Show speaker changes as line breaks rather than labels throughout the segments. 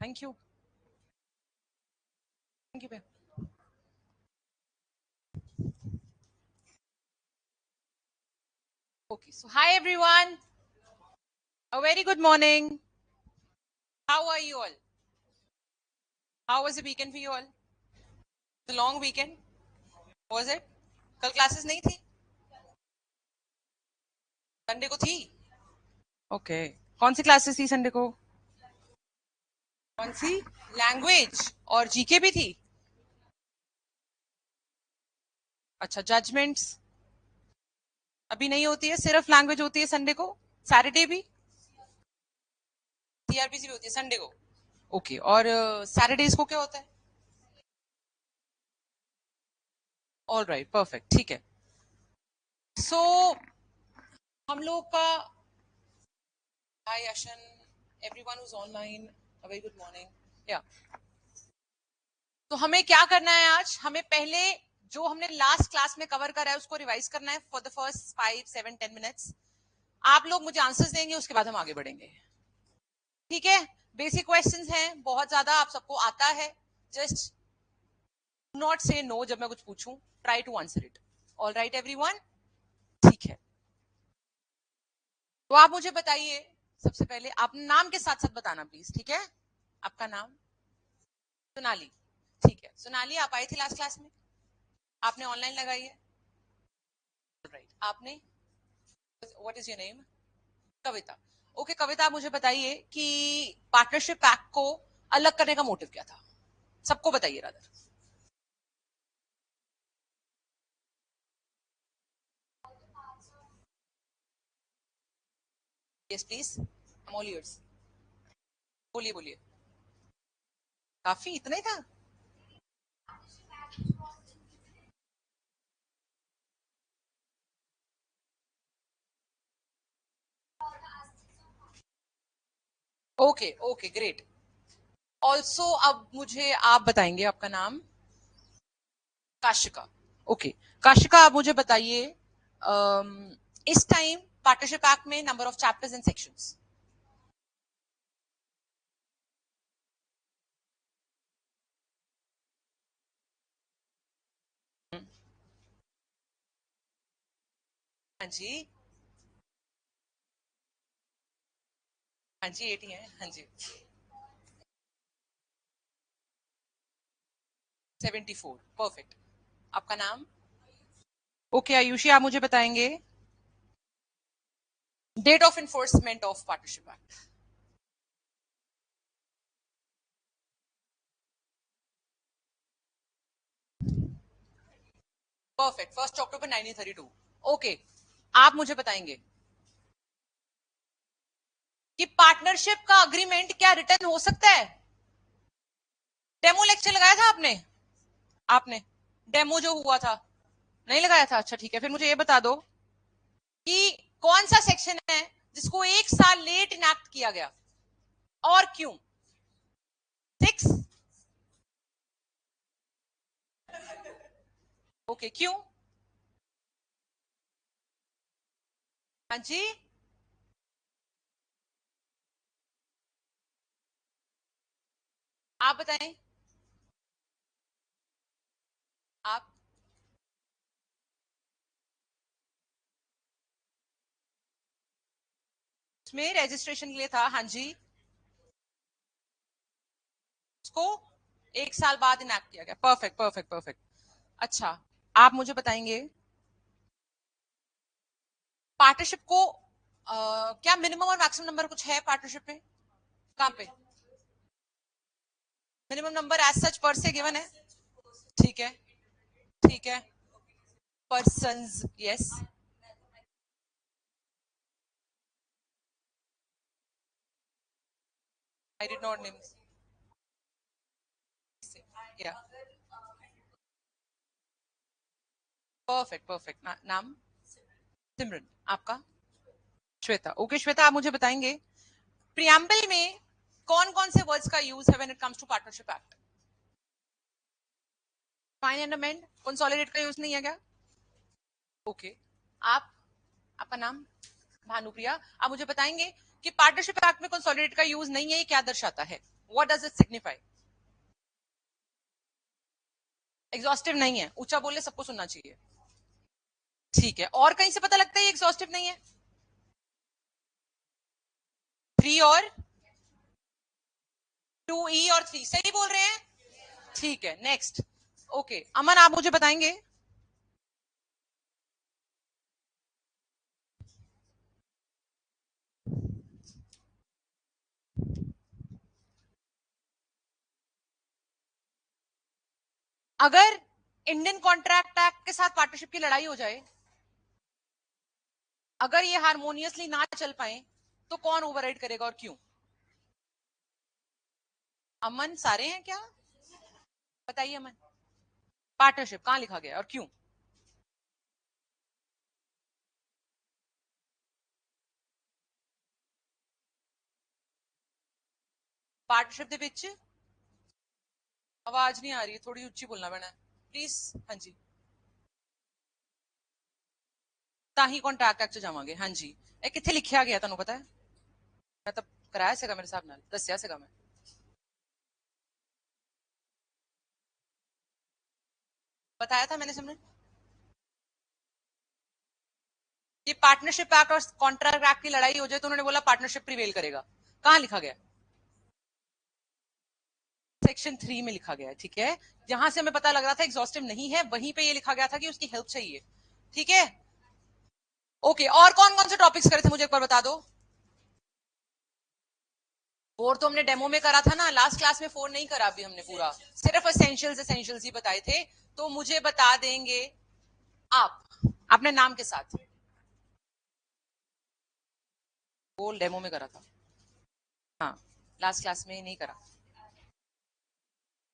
Thank you, thank you. Okay, so hi everyone. A very good morning. How are you all? How was the weekend for you all? The long weekend? Was it? कल classes नहीं थी? Sunday को थी? Okay, कौन सी classes थी Sunday को? कौन सी? Language और जीके भी थी? अच्छा, जजमेंट्स अभी नहीं होती है, सिर्फ लैंग्वेज होती है संडे को? सैटरडे भी? सीआरपीसी भी होती है संडे को? ओके, और सैटरडेज को क्या होता है? ऑल राइट, परफेक्ट, ठीक है। सो हम लोग का हाय यशन, everyone who's online, a very good morning. या तो हमें क्या करना है आज? हमें पहले जो हमने लास्ट क्लास में कवर करा है उसको रिवाइज करना है फॉर द फर्स्ट 5, 7, 10 मिनट्स। आप लोग मुझे आंसर्स देंगे, उसके बाद हम आगे बढ़ेंगे, ठीक है? बेसिक क्वेश्चंस हैं, बहुत ज्यादा आप सबको आता है। जस्ट नॉट से नो जब मैं कुछ पूछूं, try to answer it. All right everyone, ठीक है। तो आप मुझे बताइए, सबसे पहले आप नाम के साथ साथ बताना प्लीज, ठीक है? आपका नाम? सोनाली, ठीक है। सोनाली, आप आई थी लास्ट क्लास में? आपने ऑनलाइन लगाई है? राइट, आपने? What is your name? Kavita. Okay Kavita, आप मुझे बताइए कि पार्टनरशिप एक्ट को अलग करने का मोटिव क्या था? सबको बताइए rather. Yes please, I am all ears. बोलिए बोलिए। काफी, इतना ही था? Okay okay, great. ऑल्सो अब मुझे आप बताएंगे, आपका नाम? काशिका। ओके काशिका, आप मुझे बताइए इस टाइम पार्टनरशिप एक्ट में number of chapters and sections? हाँ जी, हाँ जी, 80 है, हाँ जी। 74, परफेक्ट। आपका नाम? ओके आयुषी, आप मुझे बताएंगे date of enforcement of partnership act? Perfect, 1 October 1932। Okay, आप मुझे बताएंगे कि पार्टनरशिप का अग्रीमेंट क्या रिटर्न हो सकता है? डेमो लेक्चर लगाया था आपने? आपने डेमो जो हुआ था, नहीं लगाया था? अच्छा ठीक है, फिर मुझे ये बता दो कि कौन सा सेक्शन है जिसको 1 साल लेट इनैक्ट किया गया और क्यों? 6? ओके, क्यों? हाँ जी, आप बताएं। आप? उसमें रजिस्ट्रेशन के लिए था, हाँ जी। उसको 1 साल बाद इनैक्ट किया गया, परफेक्ट परफेक्ट परफेक्ट। अच्छा, आप मुझे बताएंगे पार्टनरशिप को क्या मिनिमम और मैक्सिमम नंबर कुछ है पार्टनरशिप में? कहाँ पे मिनिमम नंबर एज सच पर से गिवन है? ठीक है, ठीक है। Persons, yes. I did not name. या, परफेक्ट परफेक्ट। नाम? सिमरन। आपका? श्वेता। ओके श्वेता, आप मुझे बताएंगे प्रियम्बल में कौन कौन से वर्ड्स का यूज है when it comes to partnership act? Fine and amend, consolidate का यूज नहीं है क्या? ओके, आप? आपका नाम? भानुप्रिया। आप मुझे बताएंगे कि पार्टनरशिप एक्ट में कंसोलिडेट का यूज नहीं है, ये क्या दर्शाता है? What does it signify? Exhaustive नहीं है, ऊंचा बोले सबको सुनना चाहिए। ठीक है, और कहीं से पता लगता है ये एग्जॉस्टिव नहीं है? 3 और 2E और 3 सही बोल रहे हैं। ठीक है, नेक्स्ट। ओके अमन, आप मुझे बताएंगे अगर इंडियन कॉन्ट्रैक्ट एक्ट के साथ पार्टनरशिप की लड़ाई हो जाए, अगर ये हारमोनियसली ना चल पाए, तो कौन ओवरराइड करेगा और क्यों? अमन सारे हैं क्या? बताइए अमन। पार्टनरशिप कहां लिखा गया और क्यों? पार्टनरशिप ਦੇ ਵਿੱਚ आवाज नहीं आ रही है, थोड़ी ऊंची बोलना पैना प्लीज। हाँ जी, ताही कॉन्ट्रैक्ट एक्ट जावांगे। हाँ जी, ਇਹ ਕਿੱਥੇ ਲਿਖਿਆ ਗਿਆ ਤੁਹਾਨੂੰ ਪਤਾ ਹੈ? मैं तो कराया ਸੀਗਾ मेरे हिसाब ਨਾਲ, ਦੱਸਿਆ ਸੀਗਾ मैं। बताया था मैंने सिमरन, ये पार्टनरशिप एक्ट और कॉन्ट्रैक्ट एक्ट की लड़ाई हो जाए तो उन्होंने बोला पार्टनरशिप प्रिवेल करेगा। कहां लिखा गया? सेक्शन 3 में लिखा गया है। ठीक है, जहां से हमें पता लग रहा था एग्जॉस्टिव नहीं है, वहीं पे ये लिखा गया था कि उसकी हेल्प चाहिए। ठीक है, ओके। और कौन कौन से टॉपिक्स करे थे मुझे एक बार बता दो। 4 तो हमने डेमो में करा था ना, लास्ट क्लास में 4 नहीं करा अभी हमने पूरा, सिर्फ एसेंशियल्स एसेंशियल्स ही बताए थे। तो मुझे बता देंगे आप अपने नाम के साथ। वो डेमो में करा था, हाँ, लास्ट क्लास में नहीं करा।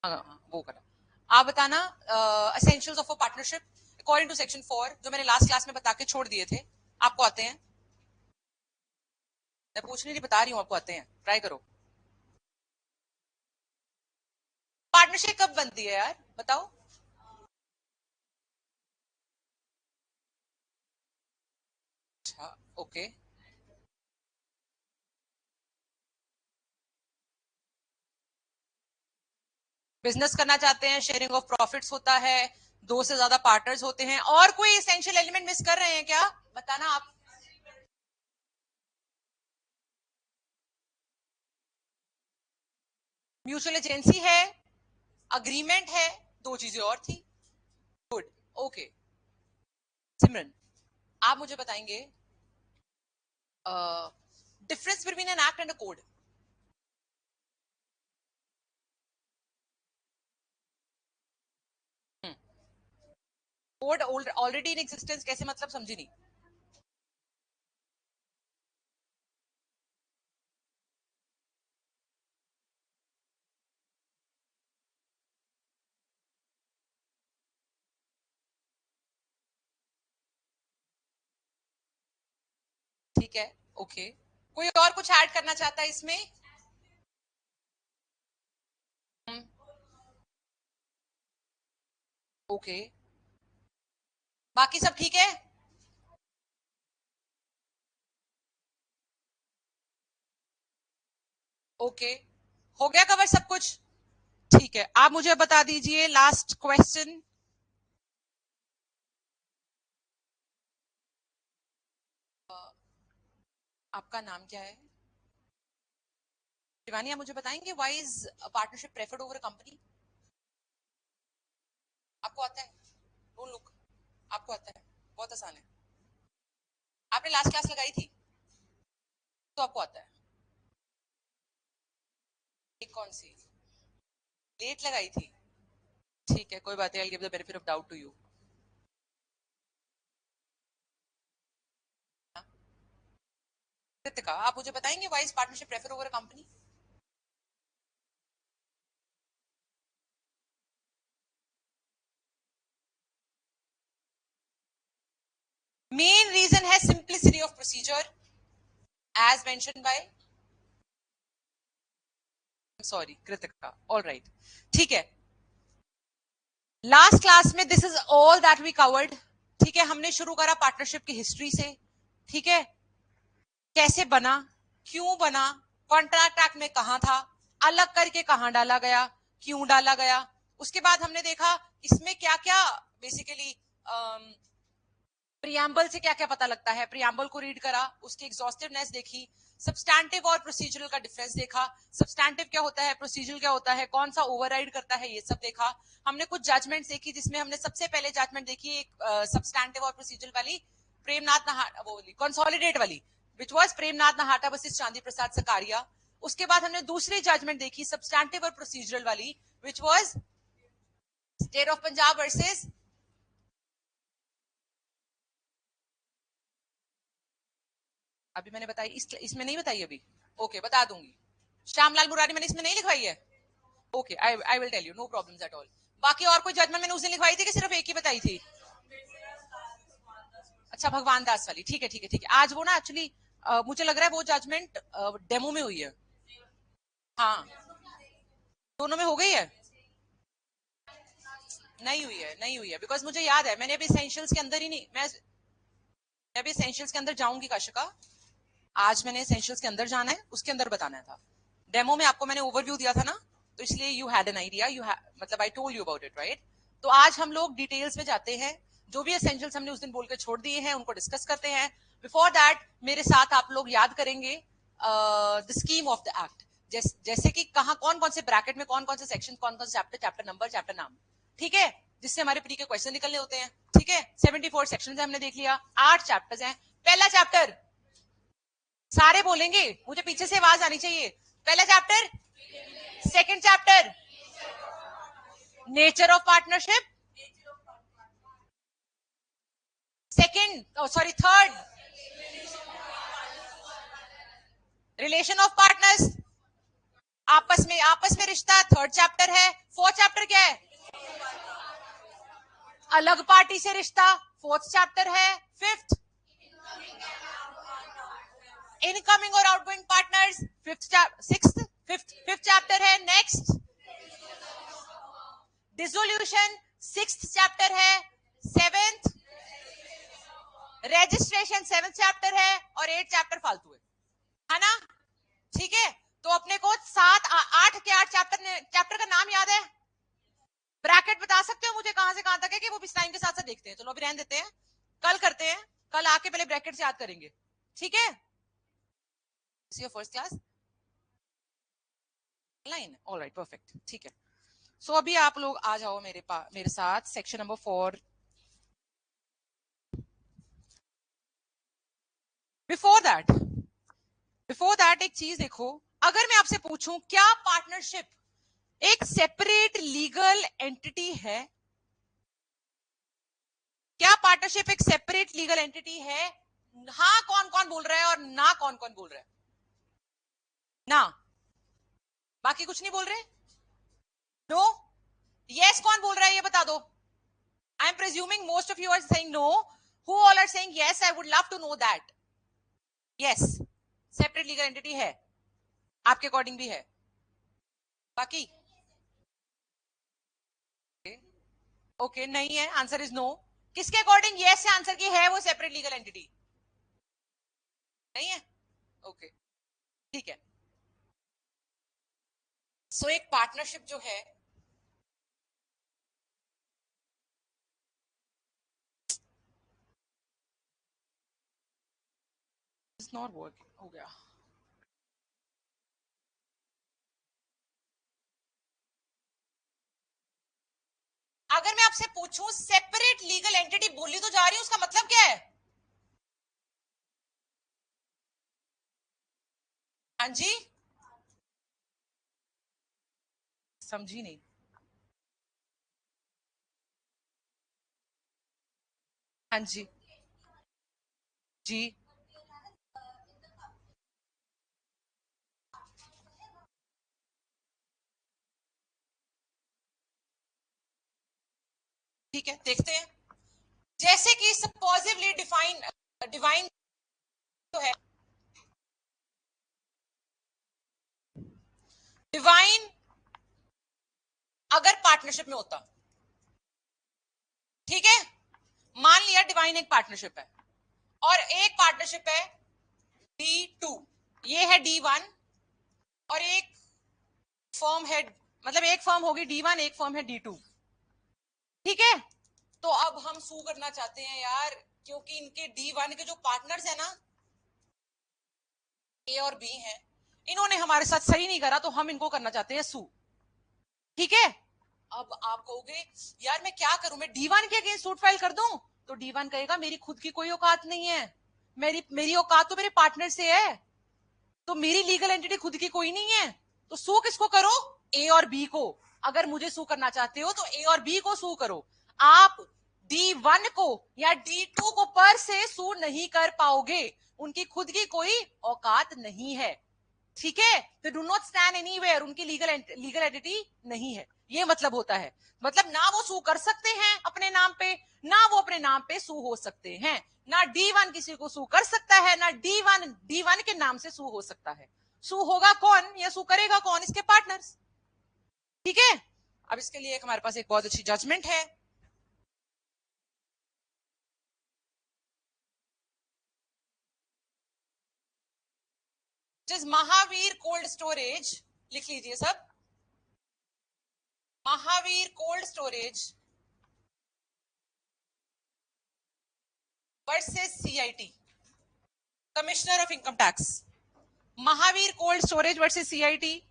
हाँ हाँ, वो करा। आप बताना essentials of a partnership according to section 4, जो मैंने लास्ट क्लास में बता के छोड़ दिए थे। आपको आते हैं? मैं पूछ नहीं बता रही हूँ, आपको आते हैं? ट्राई करो। पार्टनरशिप कब बनती है यार, बताओ। अच्छा, ओके। बिजनेस करना चाहते हैं, शेयरिंग ऑफ प्रॉफिट्स होता है, 2 से ज्यादा पार्टनर्स होते हैं। और कोई एसेंशियल एलिमेंट मिस कर रहे हैं क्या? बताना आप। म्यूचुअल एजेंसी है, अग्रीमेंट है, 2 चीजें और थी। Good, okay. सिमरन, आप मुझे बताएंगे difference between an act and a code. Code already in existence कैसे, मतलब समझी नहीं। ठीक है, ओके। कोई और कुछ ऐड करना चाहता है इसमें? ओके, बाकी सब ठीक है। ओके, हो गया कवर सब कुछ? ठीक है, आप मुझे बता दीजिए लास्ट क्वेश्चन। आपका नाम क्या है? शिवानी, आप मुझे बताएंगे why is partnership preferred over company? आपको आता है? डोंट लुक, आपको आता है, बहुत आसान है। आपने लास्ट क्लास लगाई थी तो आपको आता है। एक कौन सी? लेट लगाई थी? ठीक है, कोई बात नहीं, I give the benefit of doubt to you. Kritika, आप मुझे बताएंगे why is partnership prefer over company? Main reason है simplicity of procedure as mention by, sorry Kritika, all right. ठीक है, लास्ट क्लास में this is all that we covered. ठीक है, हमने शुरू करा पार्टनरशिप की हिस्ट्री से। ठीक है, कैसे बना, क्यों बना, कॉन्ट्रैक्ट एक्ट में कहां था, अलग करके कहां डाला गया, क्यों डाला गया। उसके बाद हमने देखा इसमें क्या क्या बेसिकली प्रियम्बल से क्या क्या पता लगता है, प्रियम्बल को रीड करा, उसकी एग्जॉस्टिवनेस देखी, सब्सटैंटिव और प्रोसीजरल का डिफरेंस देखा, सब्सटैंटिव क्या होता है, प्रोसीजरल क्या होता है, कौन सा ओवरराइड करता है, ये सब देखा। हमने कुछ जजमेंट देखी जिसमें हमने सबसे पहले जजमेंट देखी एक सब्सटैंटिव और प्रोसीजरल वाली, प्रेमनाथ नहाटा वो कंसोलिडेट वाली, which was Premnath Nahata versus Chandi Prasad Sakariya. उसके बाद हमने दूसरी जजमेंट देखी सब्सटैंटिव और प्रोसीजरल वाली, which was state of Punjab versus अभी मैंने बताई इसमें नहीं बताई अभी, ओके बता दूंगी। श्यामलाल मुरारी मैंने इसमें नहीं लिखवाई है, okay I will tell you, no problems at all. बाकी और कोई जजमेंट मैंने उस दिन लिखवाई थी कि सिर्फ एक ही बताई थी? अच्छा भगवान दास वाली, ठीक है ठीक है ठीक है। आज वो ना एक्चुअली मुझे लग रहा है वो जजमेंट डेमो में हुई है। हाँ दोनों में हो गई है, नहीं हुई है, नहीं हुई है, बिकॉज मुझे याद है मैंने अभी एसेंशियल्स के अंदर ही नहीं, मैं अभी एसेंशियल्स के अंदर जाऊंगी काशिका, आज मैंने एसेंशियल्स के अंदर जाना है, उसके अंदर बताना था। डेमो में आपको मैंने ओवरव्यू दिया था ना, तो इसलिए यू हैड एन आइडिया, मतलब I told you about it right. तो आज हम लोग डिटेल्स में जाते हैं, जो भी एसेंशियल्स हमने उस दिन बोल के छोड़ दिए हैं उनको डिस्कस करते हैं। बिफोर दैट मेरे साथ आप लोग याद करेंगे the scheme of the act, जैसे कि कहाँ कौन कौन से ब्रैकेट में कौन कौन से सेक्शन, कौन कौन से चैप्टर, चैप्टर नंबर, चैप्टर नाम, ठीक है, जिससे हमारे प्री के क्वेश्चन निकलने होते हैं। ठीक है 74 सेक्शन हमने देख लिया, 8 चैप्टर्स हैं। पहला चैप्टर सारे बोलेंगे, मुझे पीछे से आवाज आनी चाहिए। पहला chapter, second chapter nature of partnership, second sorry third relation of partners, आपस में रिश्ता, थर्ड चैप्टर है। फोर्थ चैप्टर क्या है, अलग पार्टी से रिश्ता, फोर्थ चैप्टर है। फिफ्थ इनकमिंग और आउटगोइंग पार्टनर्स, फिफ्थ चैप्टर है। नेक्स्ट डिसोल्यूशन, सिक्स्थ चैप्टर है। सेवेंथ रजिस्ट्रेशन, सेवेंथ चैप्टर है। और 8 चैप्टर फालतू है ना, ठीक है। तो अपने को 8 के 8 चैप्टर का नाम याद है? ब्रैकेट बता सकते हो मुझे कहां से कहां तक है, कि वो इस टाइम के साथ साथ देखते हैं? चलो अभी रहने देते हैं, कल करते हैं, कल आके पहले ब्रैकेट से याद करेंगे, ठीक है। First class line, all right perfect, ठीक है। सो अभी आप लोग आ जाओ मेरे साथ सेक्शन नंबर 4। बिफोर दैट एक चीज देखो, अगर मैं आपसे पूछूं क्या पार्टनरशिप एक सेपरेट लीगल एंटिटी है? क्या पार्टनरशिप एक सेपरेट लीगल एंटिटी है? हाँ कौन कौन बोल रहा है और ना कौन कौन बोल रहा है? ना, बाकी कुछ नहीं बोल रहे। नो, यस कौन बोल रहा है ये बता दो। I am presuming most of you are saying no, who all are saying yes, I would love to know that. Yes separate legal entity है, आपके अकॉर्डिंग भी है। बाकी ओके नहीं है, आंसर इज नो। किसके अकॉर्डिंग यस से answer की है वो सेपरेट लीगल एंटिटी? नहीं है, ओके ठीक है। सो एक पार्टनरशिप जो है, इज नॉट वर्किंग, हो गया। अगर मैं आपसे पूछूं सेपरेट लीगल एंटिटी बोली तो जा रही हूं, उसका मतलब क्या है? हाँ जी, समझी नहीं। हाँ जी जी, ठीक है देखते हैं। जैसे कि सपोजिवली डिफाइन डिवाइन तो है, डिवाइन अगर पार्टनरशिप में होता, ठीक है, मान लिया डिवाइन एक पार्टनरशिप है और एक पार्टनरशिप है D2, ये है D1, और एक फर्म है, मतलब एक फर्म होगी D1, एक फर्म है D2, ठीक है। तो अब हम सू करना चाहते हैं यार, क्योंकि इनके D1 के जो पार्टनर्स है ना, ए और बी हैं, इन्होंने हमारे साथ सही नहीं करा, तो हम इनको करना चाहते हैं सू, ठीक है। अब आप कहोगे यार मैं क्या करूं, मैं D1 के अगेंस्ट सूट फाइल कर दूं, तो D1 कहेगा मेरी खुद की कोई औकात नहीं है, मेरी मेरी औकात तो मेरे पार्टनर से है, तो मेरी लीगल एंटिटी खुद की कोई नहीं है, तो सू किसको करो, ए और बी को। अगर मुझे सू करना चाहते हो तो ए और बी को सू करो, आप D1 को या D2 को पर से सू नहीं कर पाओगे, उनकी खुद की कोई औकात नहीं है, ठीक है। तो डू नॉट स्टैंड एनीवेयर, उनकी लीगल एंटिटी नहीं है, ये मतलब होता है। मतलब ना वो सू कर सकते हैं अपने नाम पे, ना वो अपने नाम पे सू हो सकते हैं, ना D1 किसी को सू कर सकता है, ना D1 के नाम से सू हो सकता है। सू होगा कौन या सू करेगा कौन, इसके पार्टनर्स, ठीक है। अब इसके लिए एक हमारे पास एक बहुत अच्छी जजमेंट है, जिस महावीर कोल्ड स्टोरेज, लिख लीजिए सब, Mahavir cold storage versus CIT, commissioner of income tax. Mahavir cold storage versus CIT,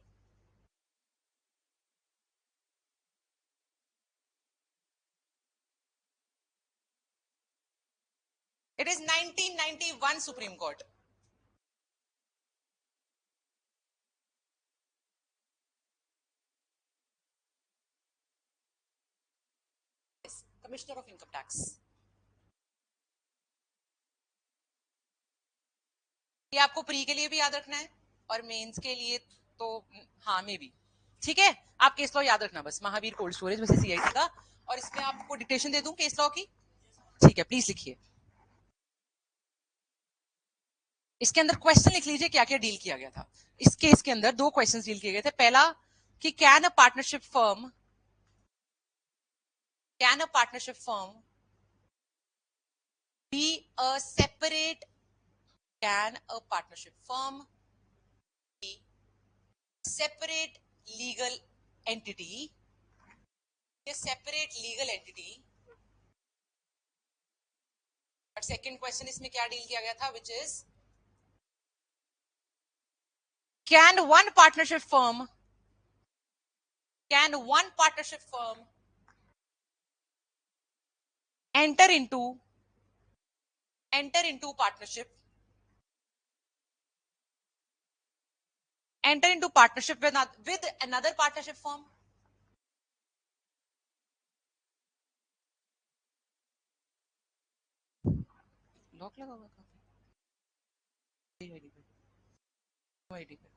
it is 1991 supreme court. Commissioner of income tax, ये आपको प्री के लिए भी याद रखना है और मेंस के लिए तो हाँ मे भी, ठीक है। आप केस लॉ याद रखना बस, Mahavir cold storage versus CIT का, और इसमें आपको डिक्टेशन दे दूं केस लॉ की, ठीक है, प्लीज लिखिए। इसके अंदर क्वेश्चन लिख लीजिए क्या क्या डील किया गया था। इस केस के अंदर दो क्वेश्चन डील किए गए थे। पहला कि can a partnership firm be a separate can a partnership firm B separate legal entity, separate legal entity. और सेकंड क्वेश्चन इसमें क्या डील किया गया था, which is can one partnership firm can one partnership firm enter into partnership, enter into partnership with another partnership firm, lock लगा हुआ था ID पे, आईडी पे,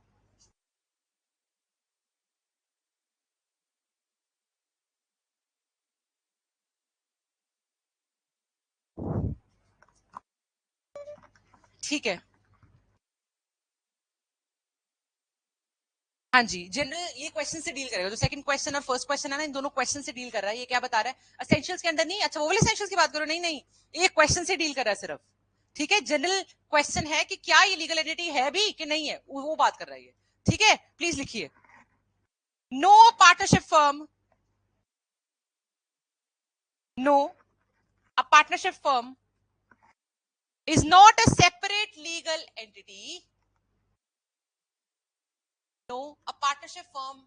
ठीक है। हाँ जी, जनरल ये क्वेश्चन से डील करेगा, जो सेकंड क्वेश्चन और फर्स्ट क्वेश्चन है ना, इन दोनों क्वेश्चन से डील कर रहा है। ये क्या बता रहा है, एसेंशियल्स के अंदर नहीं, अच्छा वो वाले एसेंशियल्स की बात करो, नहीं नहीं, ये क्वेश्चन से डील कर रहा है सिर्फ, ठीक है। जनरल क्वेश्चन है कि क्या ये लीगल एंटिटी है भी कि नहीं है, वो बात कर रहा है, ठीक है। प्लीज लिखिए, no partnership firm, no a partnership firm is not a separate legal entity. No, a partnership firm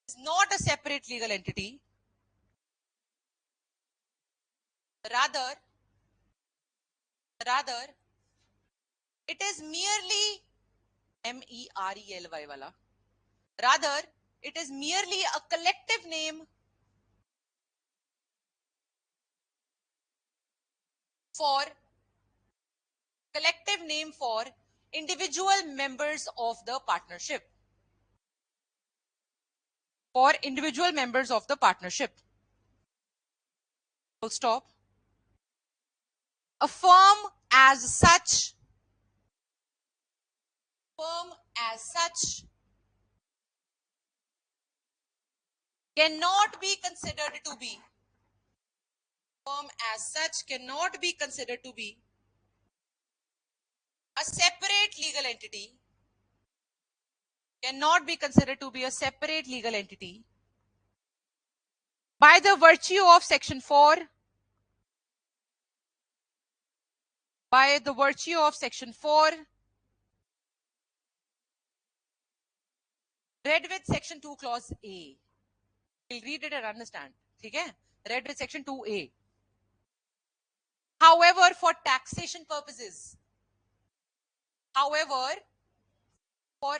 is not a separate legal entity. Rather, rather, it is merely MERELY wala. Rather, it is merely a collective name for individual members of the partnership. For individual members of the partnership. Full stop. A firm as such cannot be considered to be a separate legal entity cannot be considered to be a separate legal entity by the virtue of section 4, by the virtue of section 4, read with section 2 clause A. We'll read it and understand. ठीक है? Read with section 2A. However, for taxation purposes, however, for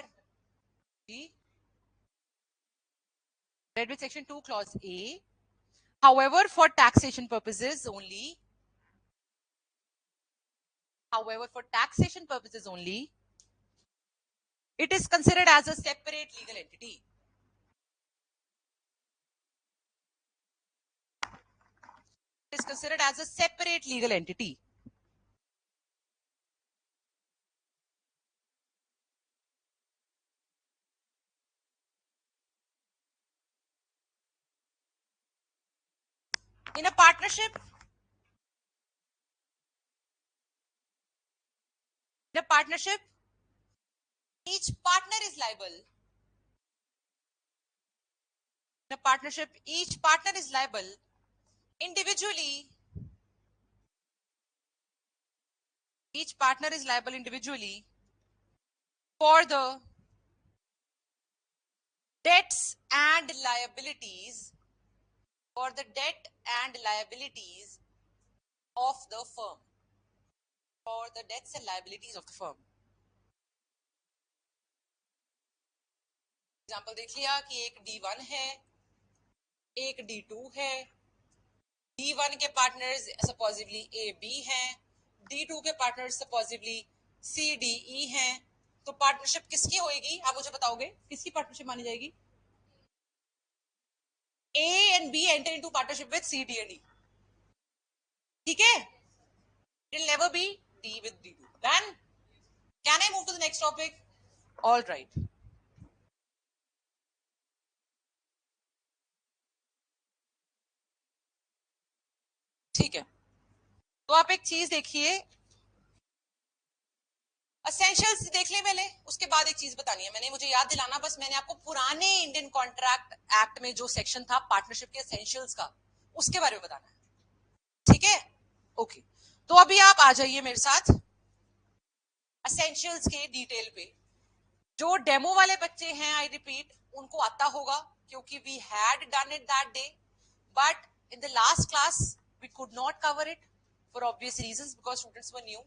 the read with section 2 clause A, however, for taxation purposes only, however, for taxation purposes only, it is considered as a separate legal entity. It is considered as a separate legal entity. In a partnership, each partner is liable. In a partnership, each partner is liable individually. Each partner is liable individually for the debts and liabilities, for the debt and liabilities of the firm, for the debts and liabilities of the firm. Example देख लिया कि एक D1 है, एक D2 है, D1 के partners सपोजिबली A B हैं, D2 के पार्टनर्स सपोजिबली C D E हैं, तो पार्टनरशिप किसकी होगी? आप मुझे बताओगे किसकी पार्टनरशिप मानी जाएगी? A and B enter into partnership with C D and E. ठीक है? It will never be D with D2. Done? Can I move to the next topic? All right. ठीक है, तो आप एक चीज देखिए, एसेंशियल्स देख ले पहले, उसके बाद एक चीज बतानी है मैंने, मुझे याद दिलाना बस, मैंने आपको पुराने इंडियन कॉन्ट्रैक्ट एक्ट में जो सेक्शन था पार्टनरशिप के एसेंशियल्स का, उसके बारे में बताना है. ठीक है? ओके, तो अभी आप आ जाइए मेरे साथ एसेंशियल्स के डिटेल पे. जो डेमो वाले बच्चे हैं, आई रिपीट, उनको आता होगा क्योंकि we had done it that day, but in the last class we could not cover it for obvious reasons because students were new.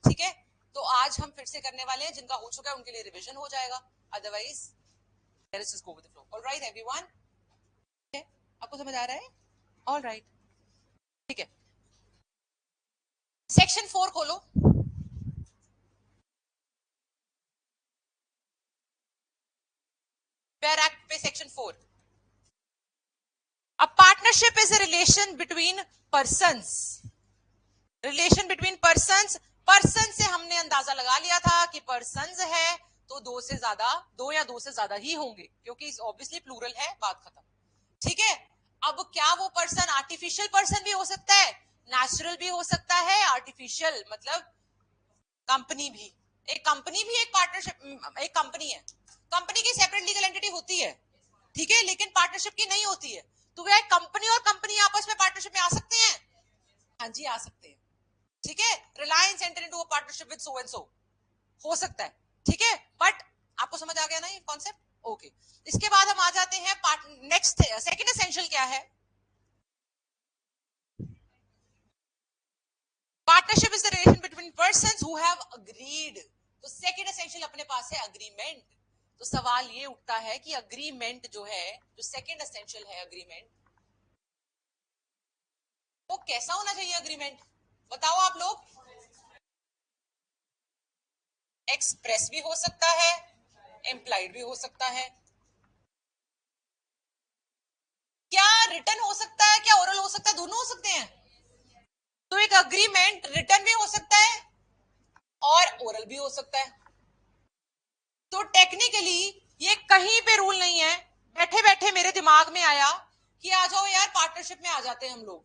ठीक है, तो आज हम फिर से करने वाले हैं, जिनका हो चुका है उनके लिए रिवीजन हो जाएगा, otherwise let's just go with the flow. Alright everyone, आपको समझ आ रहा है? ऑलराइट, ठीक है. सेक्शन 4 खोलो. फेयर एक्ट पे section 4. A partnership is a relation between persons. Relation between persons. Person से हमने अंदाजा लगा लिया था कि पर्सन्स है तो दो या दो से ज्यादा ही होंगे, क्योंकि ऑब्वियसली प्लूरल है, बात खत्म. ठीक है, अब क्या वो पर्सन आर्टिफिशियल पर्सन भी हो सकता है, नेचुरल भी हो सकता है, आर्टिफिशियल मतलब कंपनी भी. एक कंपनी भी एक पार्टनरशिप, एक कंपनी है, कंपनी की सेपरेट लीगल एंटिटी होती है, ठीक है, लेकिन पार्टनरशिप की नहीं होती है. तो क्या कंपनी और कंपनी आपस में पार्टनरशिप में आ सकते हैं? हाँ जी, आ सकते हैं. ठीक है, Reliance enter into a partnership with so and so, हो सकता है. ठीक है, बट आपको समझ आ गया ना ये कॉन्सेप्ट? ओके, इसके बाद हम आ जाते हैं नेक्स्ट. सेकंड एसेंशियल क्या है? Partnership is the relation between persons who have agreed. तो सेकंड एसेंशियल अपने पास है अग्रीमेंट. तो सवाल ये उठता है कि अग्रीमेंट जो है, जो सेकंड एसेंशियल है अग्रीमेंट, वो कैसा होना चाहिए? अग्रीमेंट बताओ आप लोग. एक्सप्रेस भी हो सकता है, एम्प्लाइड भी हो सकता है. क्या रिटर्न हो सकता है, क्या ओरल हो सकता है? दोनों हो सकते हैं. तो एक अग्रीमेंट रिटर्न भी हो सकता है और ओरल भी हो सकता है. तो टेक्निकली ये कहीं पे रूल नहीं है, बैठे बैठे मेरे दिमाग में आया कि आ जाओ यार पार्टनरशिप में आ जाते हैं हम लोग.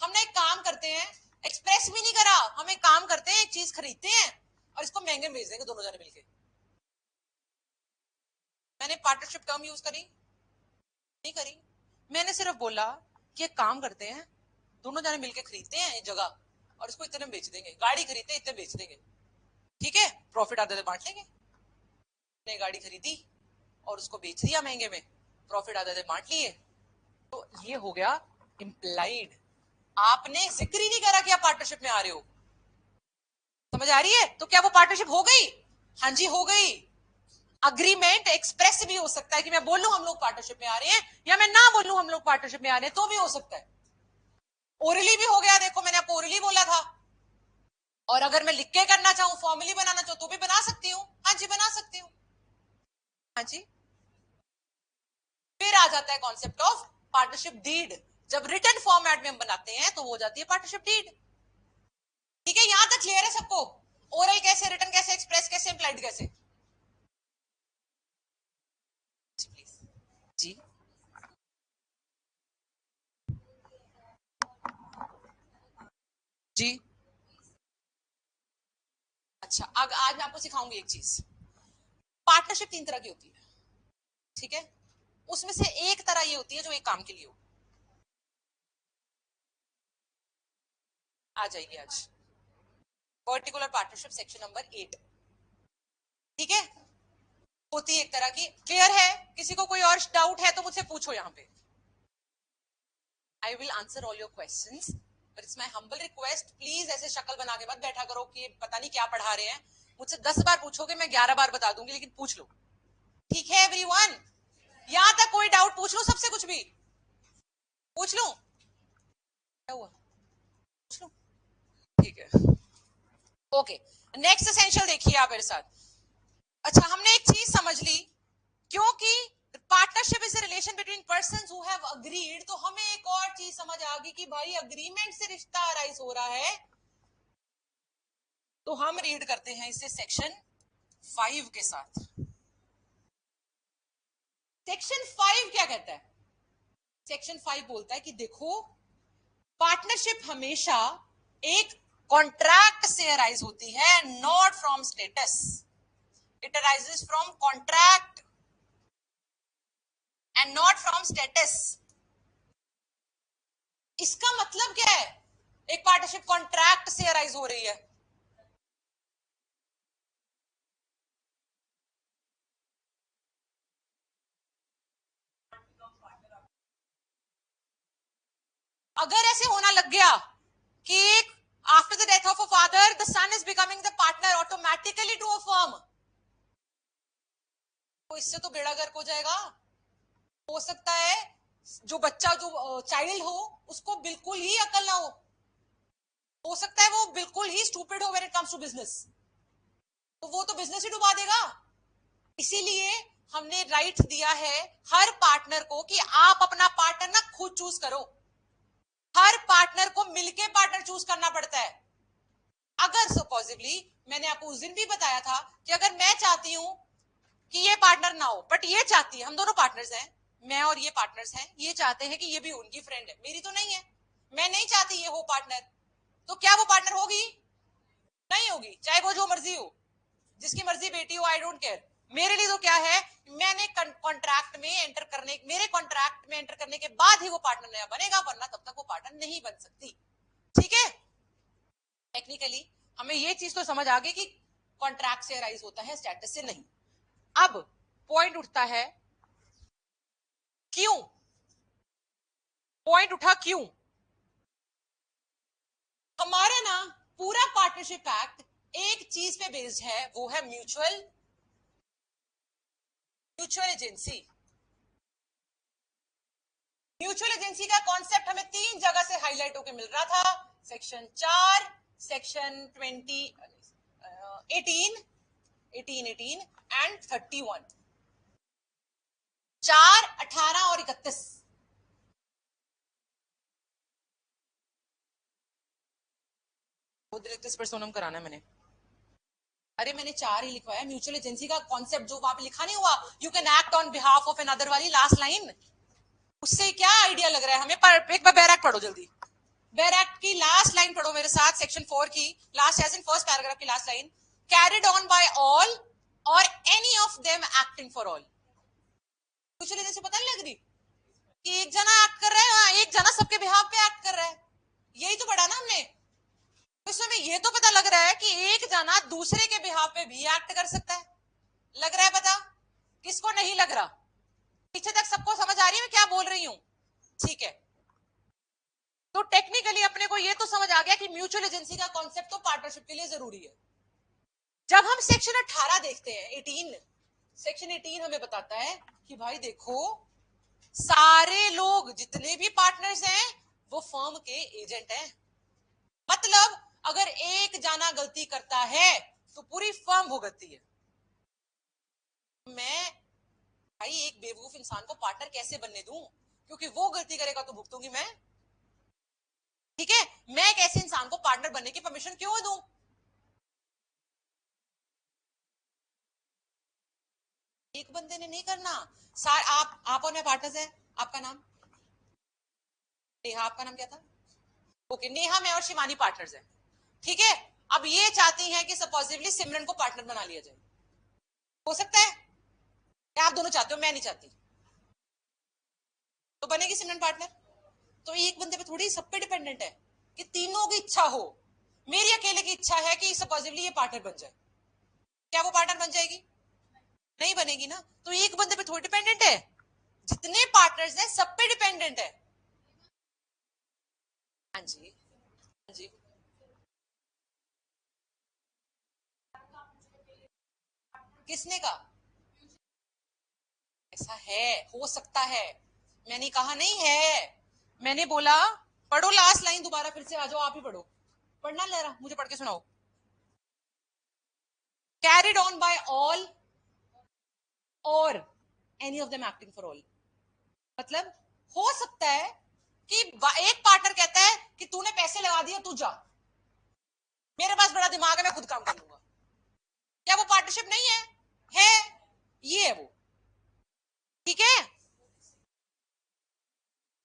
हमने एक काम करते हैं, एक्सप्रेस भी नहीं करा, हम एक काम करते हैं, एक चीज खरीदते हैं और इसको महंगे बेच देंगे दोनों जने मिलके. मैंने पार्टनरशिप टर्म यूज करी नहीं करी? मैंने सिर्फ बोला कि एक काम करते हैं, दोनों जाने मिलके खरीदते हैं ये जगह और इसको इतने में बेच देंगे, गाड़ी खरीदते इतने बेच देंगे, ठीक है, प्रॉफिट आधे बांट लेंगे। ने गाड़ी खरीदी और उसको बेच दिया महंगे में, प्रॉफिट आधे बांट लिए, तो ये हो गया इम्प्लाइड। आपने जिक्र ही नहीं करा कि आप पार्टनरशिप में आ रहे हो। समझ आ रही है? तो क्या वो पार्टनरशिप हो गई? हाँ जी हो गई। अग्रीमेंट एक्सप्रेस भी हो सकता है कि मैं बोलूं हम लोग पार्टनरशिप में आ रहे हैं, या मैं ना बोलूं हम लोग पार्टनरशिप में आ रहे हैं, तो भी हो सकता है। ओरली भी हो गया, देखो मैंने आपको ओरली बोला था। और अगर मैं लिख के करना चाहूं, फॉर्मली बनाना चाहूं, तो भी बना सकती हूँ। हाँ जी बना सकती हूँ। हाँ जी। फिर आ जाता है कॉन्सेप्ट ऑफ पार्टनरशिप डीड। जब रिटन फॉर्मेट में हम बनाते हैं तो वो हो जाती है पार्टनरशिप डीड। ठीक है, यहां तक क्लियर है सबको? ओरल कैसे, रिटन कैसे, एक्सप्रेस कैसे, इम्प्लाइड कैसे? जी प्लीज। जी जी। अच्छा, आज मैं आपको सिखाऊंगी एक चीज। पार्टनरशिप तीन तरह की होती है, ठीक है? उसमें से एक तरह ये होती है जो एक काम के लिए हो। आ जाएगी आज पर्टिकुलर पार्टनरशिप सेक्शन नंबर 8। ठीक है, होती है एक तरह की। क्लियर है? किसी को कोई और डाउट है तो मुझसे पूछो यहाँ पे। I will answer all your questions, but it's my humble request, please ऐसे शक्ल बना के मत बैठा करो कि पता नहीं क्या पढ़ा रहे हैं। मुझसे 10 बार पूछोगे, मैं 11 बार बता दूंगी, लेकिन पूछ लो। ठीक है एवरीवन? यहां तक कोई डाउट? पूछ लो सबसे, कुछ भी पूछ लो। क्या हुआ? पूछ लो। ठीक है, ओके। नेक्स्ट एसेंशियल देखिए आप मेरे साथ। अच्छा, हमने एक चीज समझ ली, क्योंकि partnership is a relation between persons who have agreed, तो हमें एक और चीज समझ आ गई कि भाई अग्रीमेंट से रिश्ता अराइज हो रहा है। तो हम रीड करते हैं इसे सेक्शन 5 के साथ। सेक्शन 5 क्या कहता है? सेक्शन 5 बोलता है कि देखो, पार्टनरशिप हमेशा एक कॉन्ट्रैक्ट से अराइज होती है, not from status. It arises from contract and not from status. इसका मतलब क्या है? एक पार्टनरशिप कॉन्ट्रैक्ट से अराइज हो रही है। अगर ऐसे होना लग गया कि after the death of a father the son is becoming the partner automatically to a firm, तो इससे तो बेड़ा गर्क हो जाएगा। हो सकता है जो बच्चा, जो चाइल्ड हो, उसको बिल्कुल ही अकल ना हो सकता है वो बिल्कुल ही स्टूपिड हो when it comes to business, तो वो तो बिजनेस ही डुबा देगा। इसीलिए हमने राइट दिया है हर पार्टनर को कि आप अपना पार्टनर ना खुद चूज करो। हर पार्टनर को मिलके पार्टनर चूज करना पड़ता है। अगर सपोजिबली, मैंने आपको उस दिन भी बताया था कि अगर मैं चाहती हूं कि ये पार्टनर ना हो, बट ये चाहती है, हम दोनों पार्टनर्स हैं, मैं और ये पार्टनर्स हैं, ये चाहते हैं कि ये भी उनकी फ्रेंड है, मेरी तो नहीं है, मैं नहीं चाहती ये हो पार्टनर, तो क्या वो पार्टनर होगी? नहीं होगी, चाहे वो जो मर्जी हो, जिसकी मर्जी बेटी हो, आई डोंट केयर। मेरे लिए तो क्या है, मैंने कॉन्ट्रैक्ट में एंटर करने, मेरे कॉन्ट्रैक्ट में एंटर करने के बाद ही वो पार्टनर नया बनेगा, वरना तब तक वो पार्टनर नहीं बन सकती। ठीक है, टेक्निकली हमें ये चीज तो समझ आ गई कि कॉन्ट्रैक्ट से अराइज होता है, स्टेटस से नहीं। अब पॉइंट उठता है क्यों? पॉइंट उठा क्यों? हमारा ना पूरा पार्टनरशिप एक्ट एक चीज पे बेस्ड है, वो है mutual mutual agency. Mutual agency का कॉन्सेप्ट हमें 3 जगह से हाईलाइट होकर मिल रहा था, सेक्शन 4, सेक्शन 20, 18, 18 एंड 31। 4, 18 और 31। दिलेक्टिस पर्सोनम कराना है मैंने। अरे मैंने 4 ही लिखवाया। म्यूचुअल एजेंसी का कॉन्सेप्ट जो वहां पे लिखा नहीं हुआ, you can act on behalf of another वाली लास्ट लाइन, उससे क्या आइडिया लग रहा है हमें? पर एक बार बैरक पढ़ो जल्दी। बैरक की लास्ट लाइन पढ़ो मेरे साथ, सेक्शन 4 की last, as in first paragraph की last line, carried on by all और any of them acting for all. Mutual agency पता नहीं लग रही कि एक जना एक्ट कर रहा है, हाँ, एक जना सबके बिहाफ पे एक्ट कर रहा है, यही तो पढ़ा ना हमने। तो इसमें ये तो पता लग रहा है कि एक जना दूसरे के बिहाफ पे भी एक्ट कर सकता है। लग रहा है पता? किसको नहीं लग रहा? पीछे तक सबको समझ आ रही है मैं क्या बोल रही हूं? ठीक है, तो टेक्निकली अपने को ये तो समझ आ गया कि म्यूचुअल एजेंसी का कॉन्सेप्ट तो पार्टनरशिप के लिए जरूरी है। जब हम सेक्शन 18 देखते हैं, 18, सेक्शन 18 हमें बताता है कि भाई देखो, सारे लोग जितने भी पार्टनर्स हैं वो फर्म के एजेंट हैं। मतलब अगर एक जाना गलती करता है तो पूरी फर्म भुगतती है। मैं भाई एक बेवकूफ इंसान को पार्टनर कैसे बनने दूं? क्योंकि वो गलती करेगा तो भुगतूंगी मैं। ठीक है, मैं एक ऐसे इंसान को पार्टनर बनने की परमिशन क्यों दूं? एक बंदे ने नहीं करना। आप और मैं पार्टनर्स हैं। आपका नाम? नेहा। आपका नाम क्या था? ओके, नेहा, मैं और शिवानी पार्टनर्स हैं। ठीक है, अब ये चाहती हैं कि सपोजिटली सिमरन को पार्टनर बना लिया जाए। हो सकता है? या आप दोनों चाहते हो? मैं नहीं चाहती। तो बनेगी सिमरन पार्टनर। तो एक बंदे पे थोड़ी सब पे डिपेंडेंट है कि तीनों की इच्छा हो। मेरी अकेले की इच्छा है कि सपोजिटली ये पार्टनर बन जाए। क्या वो पार्टनर बन जाएगी? नहीं बनेगी ना। तो एक बंदे पे थोड़ी डिपेंडेंट है, जितने पार्टनर्स हैं सब पे डिपेंडेंट है। हाँ जी, हाँ जी। किसने कहा? ऐसा है, हो सकता है, मैंने कहा नहीं है। मैंने बोला पढ़ो लास्ट लाइन दोबारा, फिर से आ जाओ, आप ही पढ़ो। पढ़ना ले रहा, मुझे पढ़ के सुनाओ। कैरिड ऑन बाय ऑल और any of them acting for all. मतलब हो सकता है कि एक पार्टनर कहता है कि तूने पैसे लगा दिए, तू जा, मेरे पास बड़ा दिमाग है, मैं खुद काम कर लूंगा। क्या वो पार्टनरशिप नहीं है? है, ये है वो। ठीक है,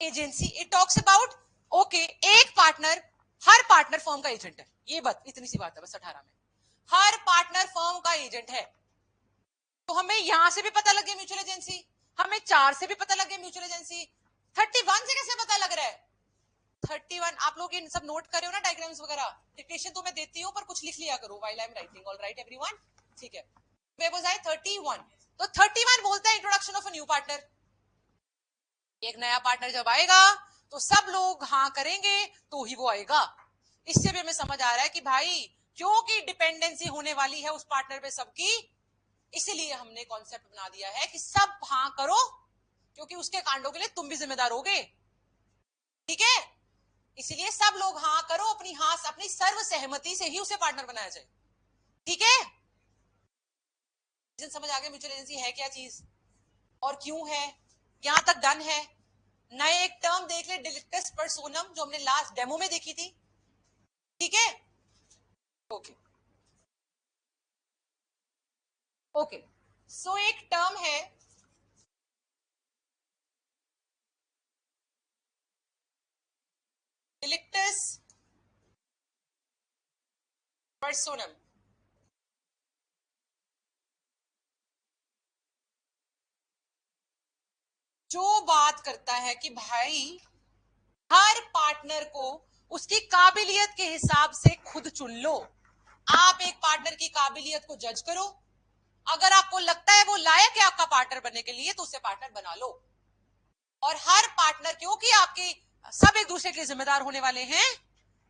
agency it talks about, okay, एक पार्टनर, हर पार्टनर फर्म का एजेंट है। ये बात, इतनी सी बात है बस 18 में, हर पार्टनर फर्म का एजेंट है। तो हमें यहां से भी पता लग गया म्यूचुअल एजेंसी, हमें 4 से भी पता लग गया म्यूचुअल एजेंसी, 31 से कैसे पता लग रहा है? 31 आप लोग इन सब नोट करे हो ना, डायग्राम्स वगैरह। डिक्टेशन तो मैं देती हूँ पर कुछ लिख लिया करो while I am writing. All right everyone, ठीक है। वे वाज आई 31। तो 31 बोलता है introduction of a new partner. एक नया पार्टनर जब आएगा तो सब लोग हाँ करेंगे तो ही वो आएगा। इससे भी हमें समझ आ रहा है कि भाई क्योंकि डिपेंडेंसी होने वाली है उस पार्टनर पे सबकी, इसीलिए हमने कॉन्सेप्ट बना दिया है कि सब हाँ करो, क्योंकि उसके कांडों के लिए तुम भी जिम्मेदार होगे। ठीक है, इसीलिए सब लोग हाँ करो, अपनी हाँ, अपनी सर्व सहमति से ही उसे पार्टनर बनाया जाए। ठीक है, समझ आ गया म्यूचुअल एजेंसी है क्या चीज और क्यों है? यहां तक डन है। नए एक टर्म देख ले, डिलिक्टस पर्सोनम, जो हमने लास्ट डेमो में देखी थी। ठीक है, ओके ओके। सो एक टर्म है डिलिक्टस पर्सोनम, जो बात करता है कि भाई हर पार्टनर को उसकी काबिलियत के हिसाब से खुद चुन लो। आप एक पार्टनर की काबिलियत को जज करो, अगर आपको लगता है वो लायक है आपका पार्टनर बनने के लिए तो उसे पार्टनर बना लो। और हर पार्टनर, क्योंकि आपके सब एक दूसरे के लिए जिम्मेदार होने वाले हैं,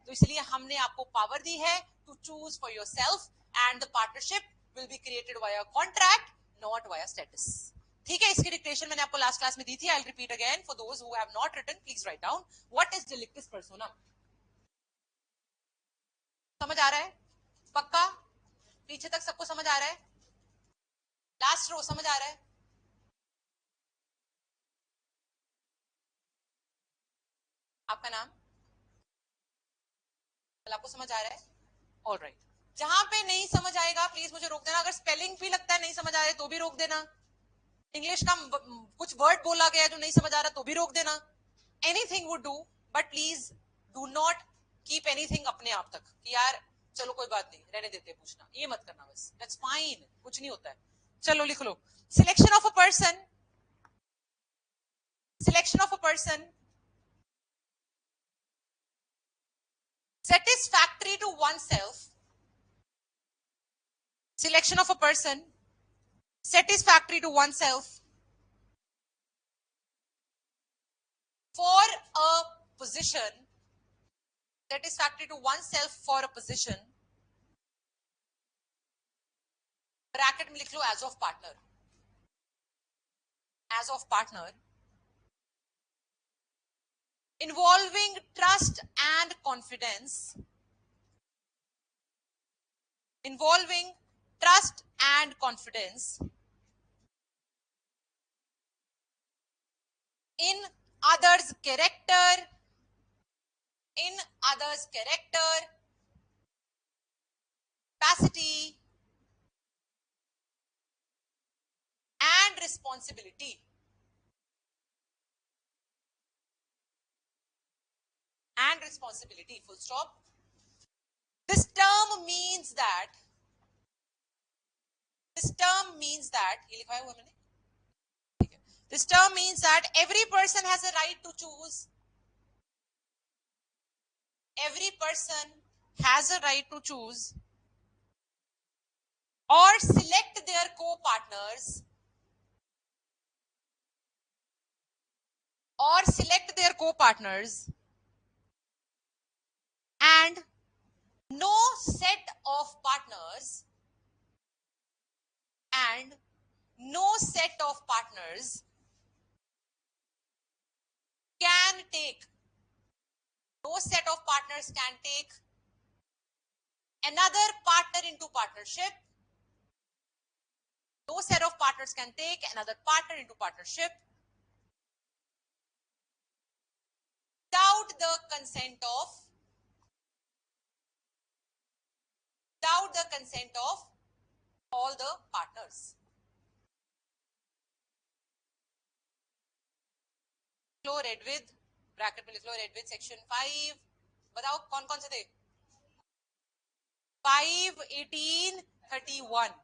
तो इसलिए हमने आपको पावर दी है to choose for yourself, and the partnership will be created via contract, not via status. ठीक है, इसकी डिक्टेशन मैंने आपको लास्ट क्लास में दी थी। I will repeat again for those who have not written, please write down what is delectus personam. समझ आ रहा है? पक्का? पीछे तक सबको समझ आ रहा है? लास्ट रो समझ आ रहा है? आपका नाम? आपको समझ आ रहा है? All right. जहां पे नहीं समझ आएगा प्लीज मुझे रोक देना। अगर स्पेलिंग भी लगता है नहीं समझ आ रहा है तो भी रोक देना। इंग्लिश का कुछ वर्ड बोला गया जो नहीं समझ आ रहा तो भी रोक देना। Anything would do, but please do not keep anything अपने आप तक कि यार चलो कोई बात नहीं रहने देते, पूछना ये मत करना, बस दैट्स फाइन, कुछ नहीं होता है। चलो लिख लो। Selection of a person Selection of a person satisfactory to oneself. Selection of a person satisfactory to oneself for a position. Satisfactory to oneself for a position. Bracket में लिख लो as of partner. As of partner. Involving trust and confidence. Involving trust and confidence in others' character, in others' character, capacity, and responsibility. And responsibility, full stop. This term means that, ये लिखा है हुआ मैंने, ठीक है. This term means that every person has a right to choose. Every person has a right to choose or select their co-partners, and no set of partners can take another partner into partnership. No set of partners can take another partner into partnership without the consent of all the partners. Low read with, bracket में लिख लो red with section 5. बताओ कौन कौन से थे? 5, 18, 31.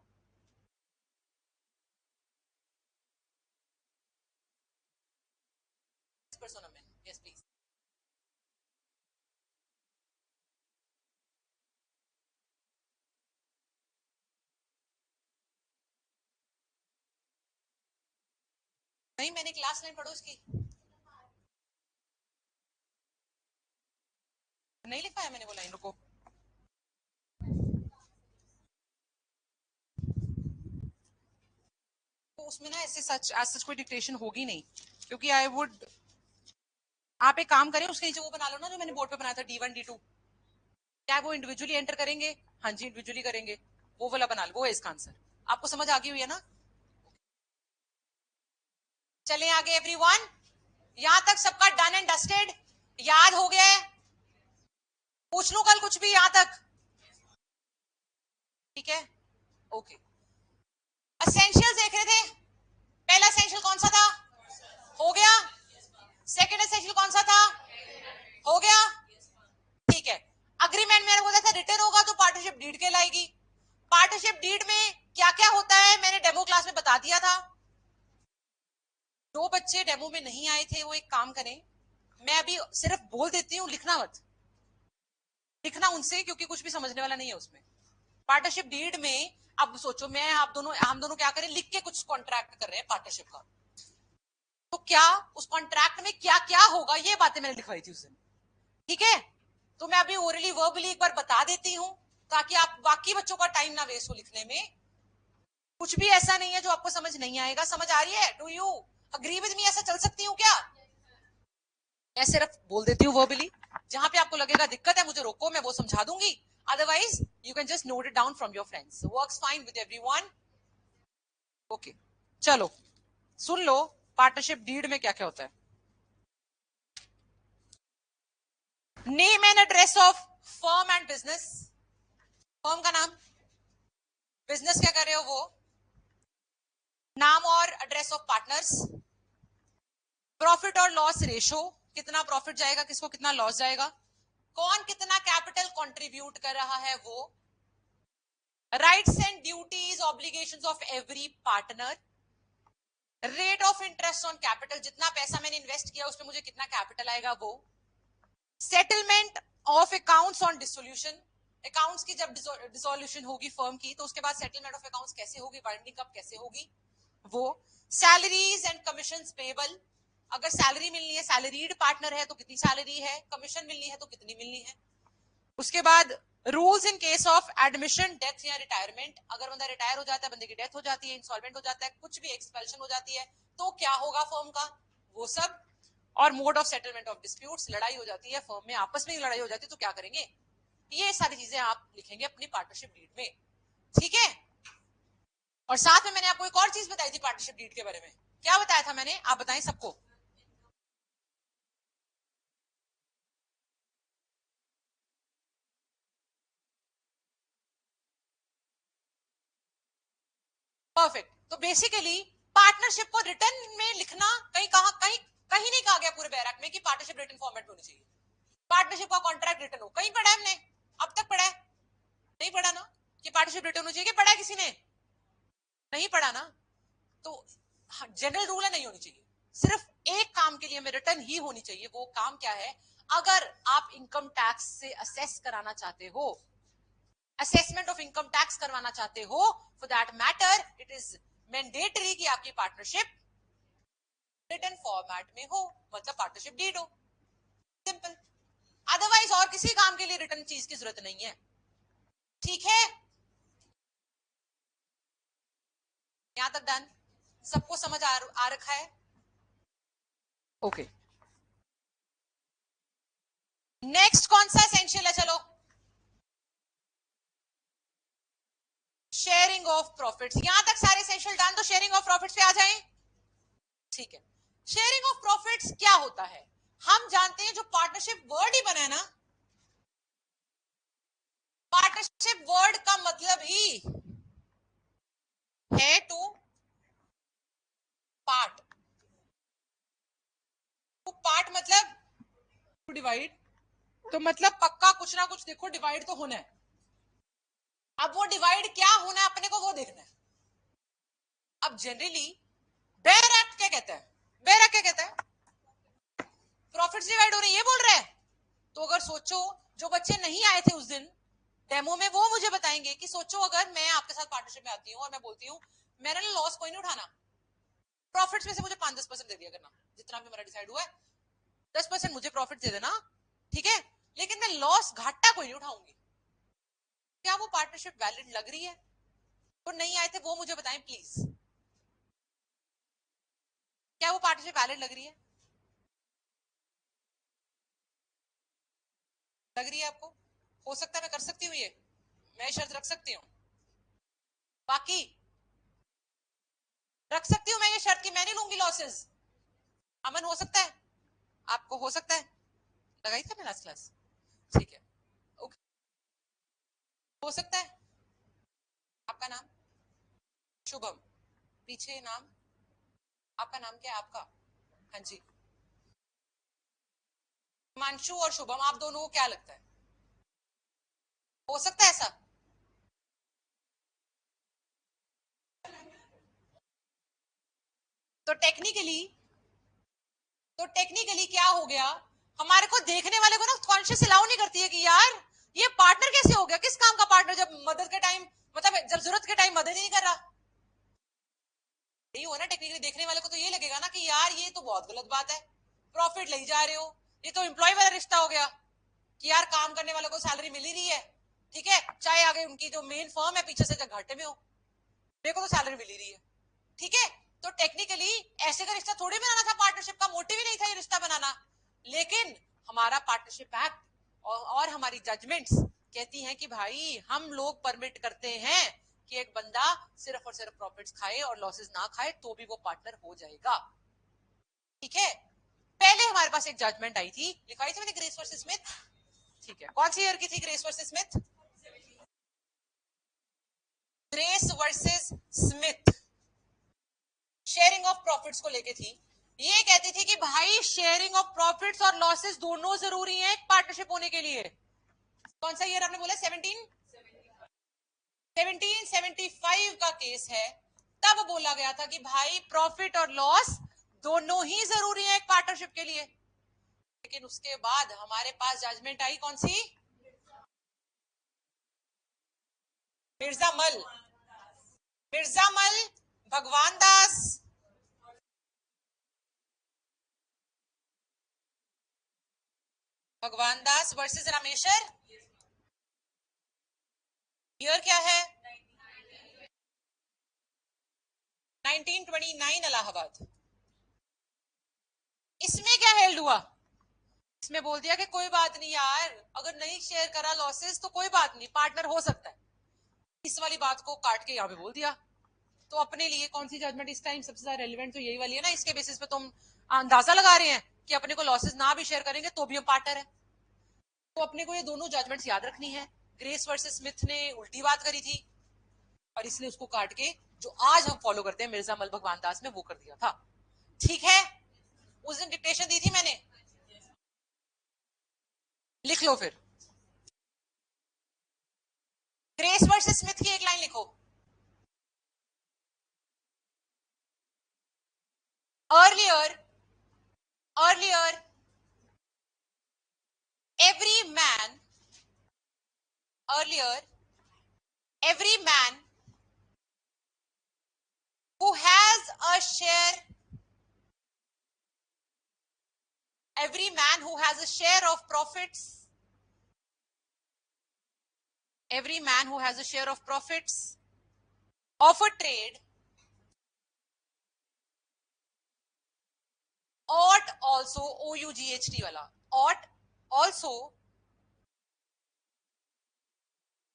Persona men, yes please. नहीं, मैंने class 9 पढ़ो उसकी, नहीं लिखा है मैंने वो लाइन. रुको, तो उसमें ना ऐसे सच कोई डिक्टेशन होगी नहीं, क्योंकि आई वुड, आप एक काम करें उसके नीचे वो बना लो ना जो मैंने बोर्ड पे बनाया था D1 D2. क्या वो इंडिविजुअली एंटर करेंगे? हाँ जी इंडिविजुअली करेंगे. वो वाला बना लो, वो है इसका आंसर. आपको समझ आ गई हुई है ना? चलें आगे एवरीवन. यहां तक सबका डन एंड डस्टेड? याद हो गया है? पूछ लूं कल कुछ भी यहां तक? ठीक है, ओके. एसेंशियल देख रहे थे. पहला एसेंशियल कौन सा था? हो गया. सेकंड एसेंशियल कौन सा था? हो गया. ठीक है. अग्रीमेंट मैंने बोला था रिटर्न होगा तो पार्टनरशिप डीड कहलाएगी. पार्टनरशिप डीड में क्या क्या होता है मैंने डेमो क्लास में बता दिया था. जो बच्चे डेमो में नहीं आए थे वो एक काम करें, मैं अभी सिर्फ बोल देती हूँ, लिखना मत. लिखना उनसे, क्योंकि कुछ भी समझने वाला नहीं है उसमें. पार्टनरशिप डीड में अब सोचो मैं हम दोनों क्या करें, लिख के कुछ कॉन्ट्रैक्ट कर रहे हैं पार्टनरशिप का. तो क्या उस कॉन्ट्रैक्ट में क्या क्या होगा ये बातें मैंने लिखवाई थी उस दिन. ठीक है, तो मैं अभी ओरली वर्बली एक बार बता देती हूं ताकि आप बाकी बच्चों का टाइम ना वेस्ट हो लिखने में. कुछ भी ऐसा नहीं है जो आपको समझ नहीं आएगा. समझ आ रही है? Do you agree with me? ऐसा चल सकती हूँ क्या? मैं सिर्फ बोल देती हूँ वर्बली. जहां पे आपको लगेगा दिक्कत है मुझे रोको, मैं वो समझा दूंगी. Otherwise you can just note it down from your friends. Works fine with everyone. Okay, चलो सुन लो पार्टनरशिप डीड में क्या क्या होता है. Name and address of firm and business. Firm का नाम, बिजनेस क्या कर रहे हो वो, नाम और एड्रेस ऑफ पार्टनर्स, प्रॉफिट और लॉस रेशो, कितना प्रॉफिट जाएगा किसको कितना लॉस जाएगा, कौन कितना कैपिटल कंट्रीब्यूट कर रहा है वो, rights and duties obligations of every partner, rate of interest on capital, जितना पैसा मैंने इन्वेस्ट उसमें मुझे कितना कैपिटल आएगा वो। Settlement of accounts on dissolution, accounts की जब डिसोल्यूशन होगी फर्म की तो उसके बाद सेटलमेंट ऑफ अकाउंट्स कैसे होगी, वाइंडिंग अप कैसे होगी वो। सैलरीज एंड कमीशन पेबल, अगर सैलरी मिलनी है, सैलरीड पार्टनर है तो कितनी सैलरी है, कमीशन मिलनी है तो कितनी मिलनी है। उसके बाद rules in case of admission, death या रिटायरमेंट, अगर बंदा रिटायर हो जाता है, बंदे की डेथ हो जाती है, इंसॉल्वेंट हो जाता है, कुछ भी एक्सपेल्शन हो जाती है तो क्या होगा फर्म का, वो सब। और mode of settlement of disputes, लड़ाई हो जाती है फर्म में, आपस में ही लड़ाई हो जाती है तो क्या करेंगे, ये सारी चीजें आप लिखेंगे अपनी पार्टनरशिप डीड में, ठीक है। और साथ में मैंने आपको एक और चीज बताई थी पार्टनरशिप डीड के बारे में, क्या बताया था मैंने, आप बताएं सबको। परफेक्ट। तो बेसिकली पार्टनरशिप को रिटर्न में लिखना, कहीं कहा कहीं कहीं नहीं कहा गया पूरे बैराक में कि पार्टनरशिप रिटर्न फॉर्मेट में होनी चाहिए, पार्टनरशिप का कॉन्ट्रैक्ट रिटर्न हो, कहीं पढ़ा है हमने, अब तक पढ़ा है, नहीं पढ़ा ना, कि पार्टनरशिप रिटर्न होनी चाहिए, पढ़ा है किसी ने, नहीं पढ़ा ना। तो जनरल रूल है नहीं होनी चाहिए, सिर्फ एक काम के लिए हमें रिटर्न ही होनी चाहिए, वो काम क्या है, अगर आप इनकम टैक्स से असेस कराना चाहते हो, असेसमेंट ऑफ इनकम टैक्स करवाना चाहते हो, for that matter it is mandatory कि आपकी पार्टनरशिप रिटर्न फॉर्मेट में हो, मतलब पार्टनरशिप डीड हो, सिंपल। अदरवाइज और किसी काम के लिए रिटर्न चीज की जरूरत नहीं है, ठीक है। यहां तक डन, सबको समझ आ रखा है, ओके। नेक्स्ट कौन सा एसेंशियल है, चलो, शेयरिंग ऑफ प्रॉफिट्स। यहां तक सारे एसेंशियल डन, तो शेयरिंग ऑफ प्रॉफिट्स पे आ जाएं, ठीक है। शेयरिंग ऑफ प्रॉफिट्स क्या होता है, हम जानते हैं, जो पार्टनरशिप वर्ड ही बना है ना, पार्टनरशिप वर्ड का मतलब ही है टू पार्ट, टू पार्ट मतलब टू डिवाइड, तो मतलब पक्का कुछ ना कुछ देखो डिवाइड तो होना है, अब वो डिवाइड क्या होना है अपने को वो देखना है। अब जनरली बेयर एक्ट क्या कहता है, बेयर एक्ट क्या कहता है, प्रॉफिट्स डिवाइड हो रही है, ये बोल रहा है। तो अगर सोचो, जो बच्चे नहीं आए थे उस दिन डेमो में, वो मुझे बताएंगे कि सोचो अगर मैं आपके साथ पार्टनरशिप में आती हूँ और मैं बोलती हूँ मेरा लॉस कोई नहीं उठाना, प्रॉफिट्स में से मुझे 5-10% दे दिया करना, जितना भी मेरा डिसाइड हुआ है 10% मुझे प्रॉफिट दे देना, ठीक है, लेकिन मैं लॉस घाटा कोई नहीं उठाऊंगी, क्या वो पार्टनरशिप वैलिड लग रही है। तो नहीं आए थे वो मुझे बताएं प्लीज, क्या वो पार्टनरशिप वैलिड लग रही है, लग रही है आपको, हो सकता है मैं कर सकती हूँ ये, मैं शर्त रख सकती हूँ, बाकी रख सकती हूँ मैं ये शर्त कि मैं नहीं लूंगी लॉसेस, अमन हो सकता है, आपको हो सकता है, लगाई था मैं लास्ट क्लास, ठीक है, ओके, हो सकता है। आपका नाम शुभम, पीछे नाम, आपका नाम क्या है आपका, हाँ जी, हिमांशु और शुभम, आप दोनों को क्या लगता है, हो सकता है ऐसा, तो टेक्निकली, तो टेक्निकली क्या हो गया, हमारे को देखने वाले को ना कॉन्शियस अलाउ नहीं करती है कि यार ये पार्टनर कैसे हो गया, किस काम का पार्टनर, जब मदद के टाइम, मतलब जब जरूरत के टाइम मदद ही नहीं कर रहा, यही हो ना, टेक्निकली देखने वाले को तो ये लगेगा ना कि यार ये तो बहुत गलत बात है, प्रॉफिट ले जा रहे हो, ये तो एम्प्लॉय वाला रिश्ता हो गया कि यार काम करने वालों को सैलरी मिल ही रही है, ठीक है, चाहे आगे उनकी जो मेन फर्म है पीछे से घाटे में हो, मेरे को तो सैलरी मिल ही रही है, ठीक है। तो टेक्निकली ऐसे का रिश्ता थोड़ी बनाना था, पार्टनरशिप का मोटिव ही नहीं था ये रिश्ता बनाना, लेकिन हमारा पार्टनरशिप एक्ट और हमारी जजमेंट्स कहती हैं कि भाई हम लोग परमिट करते हैं कि एक बंदा सिर्फ और सिर्फ प्रॉफिट्स खाए और लॉसेस ना खाए तो भी वो पार्टनर हो जाएगा, ठीक है। पहले हमारे पास एक जजमेंट आई थी, लिखवाई थी मैंने, ग्रेस वर्सेस स्मिथ, ठीक है, कौन सी ईयर की थी grace versus Smith, grace versus Smith sharing of profits को लेके थी, ये कहती थी कि भाई शेयरिंग ऑफ प्रॉफिट्स और लॉसेस दोनों जरूरी हैं एक पार्टनरशिप होने के लिए। कौन सा ईयर आपने बोला, 1775 का केस है, तब बोला गया था कि भाई प्रॉफिट और लॉस दोनों ही जरूरी है एक पार्टनरशिप के लिए। लेकिन उसके बाद हमारे पास जजमेंट आई कौन सी? मिर्जामल। मिर्जामल भगवान दास। भगवान दास वर्सेस रामेश्वर। ईयर क्या है? 1929 इलाहाबाद। इसमें क्या हेल्ड हुआ? इसमें बोल दिया कि कोई बात नहीं यार, अगर नहीं शेयर करा लॉसेस तो कोई बात नहीं, पार्टनर हो सकता है। इस वाली बात को काट के यहाँ पे बोल दिया। तो अपने लिए कौन सी जजमेंट इस टाइम सबसे ज्यादा रेलिवेंट तो यही वाली है ना। इसके बेसिस पे तुम अंदाजा लगा रहे हैं कि अपने को लॉसेस ना भी शेयर करेंगे तो भी हम पार्टनर है। तो अपने को ये दोनों जजमेंट्स याद रखनी है। ग्रेस वर्सेस स्मिथ ने उल्टी बात करी थी और इसलिए उसको काट के जो आज हम फॉलो करते हैं मिर्जा मल भगवान दास में वो कर दिया था। ठीक है, उस दिन डिक्टेशन दी थी मैंने, लिख लो फिर। ग्रेस वर्सेस स्मिथ की एक लाइन लिखो। Earlier earlier every man earlier every man who has a share every man who has a share of profits every man who has a share of profits of a trade ought also OUGHT wala ought also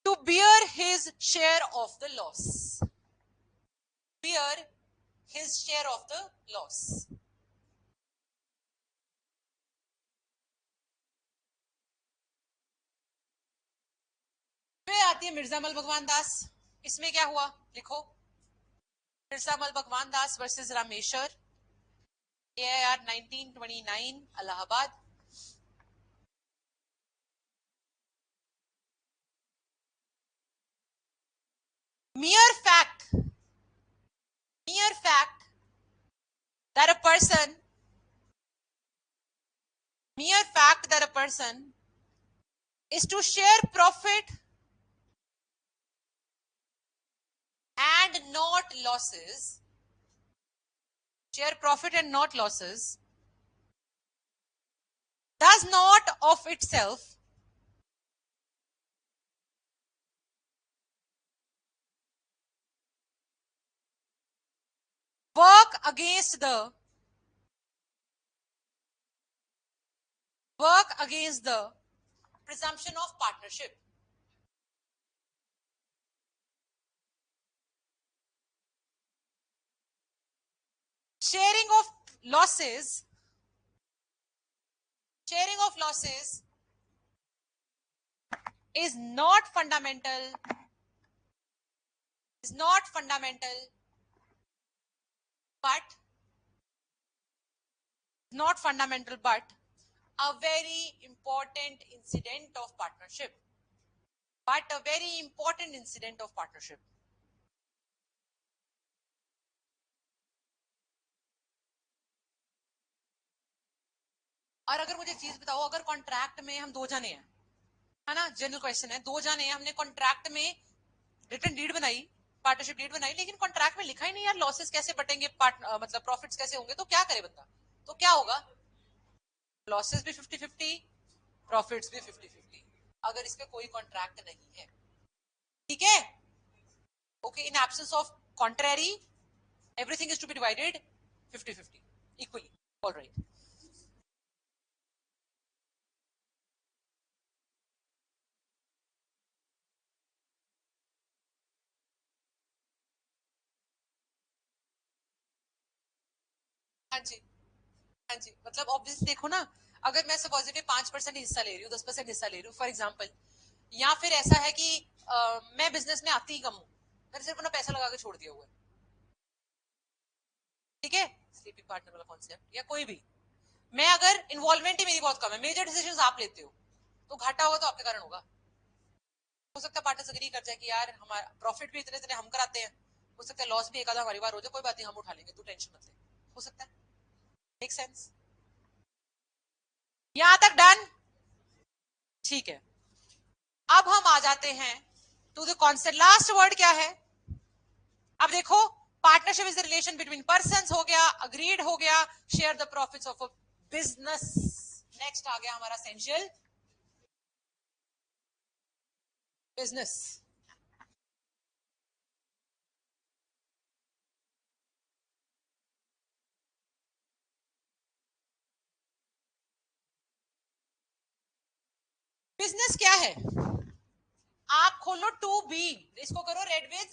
to bear his share of the loss bear his share of the loss। फिर आती है मिर्जामल भगवान दास। इसमें क्या हुआ लिखो। Mirjamal Bhagwan Das versus Rameshwar, AIR 1929 Allahabad. mere fact mere fact that a person mere fact that a person is to share profit and not losses share profit and not losses does not of itself work against the presumption of partnership। sharing of losses is not fundamental but a very important incident of partnership और अगर मुझे चीज बताओ, अगर contract में हम दो जने हैं, है ना, जनरल क्वेश्चन है, दो जने हैं, हमने कॉन्ट्रैक्ट में रिटर्न डीड बनाई, पार्टनरशिप डीड बनाई, लेकिन कॉन्ट्रैक्ट में लिखा ही नहीं यार लॉसेस कैसे बटेंगे, मतलब प्रॉफिट्स कैसे होंगे, तो क्या करे बंदा? तो क्या होगा? लॉसेस भी 50-50, प्रॉफिट्स भी 50-50, अगर इस पे कोई कॉन्ट्रैक्ट नहीं है। ठीक है, okay. In absence of contrary everything is to be divided 50-50 equally. Alright, हाँ जी, हाँ जी, मतलब ऑब्वियस देखो ना, अगर मैं सपोजिटिव 5% हिस्सा ले रही हूँ, 10% हिस्सा ले रही हूँ फॉर एग्जाम्पल, या फिर ऐसा है कि मैं बिजनेस में आती ही कम हूँ, मैंने सिर्फ अपना पैसा लगा के छोड़ दिया हुआ है। ठीक है, स्लीपिंग पार्टनर वाला कॉन्सेप्ट, या कोई भी, मैं अगर इन्वॉल्वमेंट ही मेरी बहुत कम है, मेजर डिसीजन आप लेते हो, तो घाटा होगा तो आपके कारण होगा। हो सकता है पार्टनर अग्री कर जाए कि यार हमारा प्रॉफिट भी इतने हम कराते हैं, हो सकता है लॉस भी एक आधा हमारी बार हो जाए, कोई बात नहीं हम उठा लेंगे, तू टेंशन मत ले, हो सकता है। Make sense? यहां तक डन? ठीक है, अब हम आ जाते हैं to the concept. Last word क्या है? अब देखो, partnership is the relation between persons हो गया, अग्रीड हो गया, share the profits of a business. Next आ गया हमारा एसेंशियल बिजनेस. बिजनेस क्या है? आप खोलो 2B, इसको करो read with.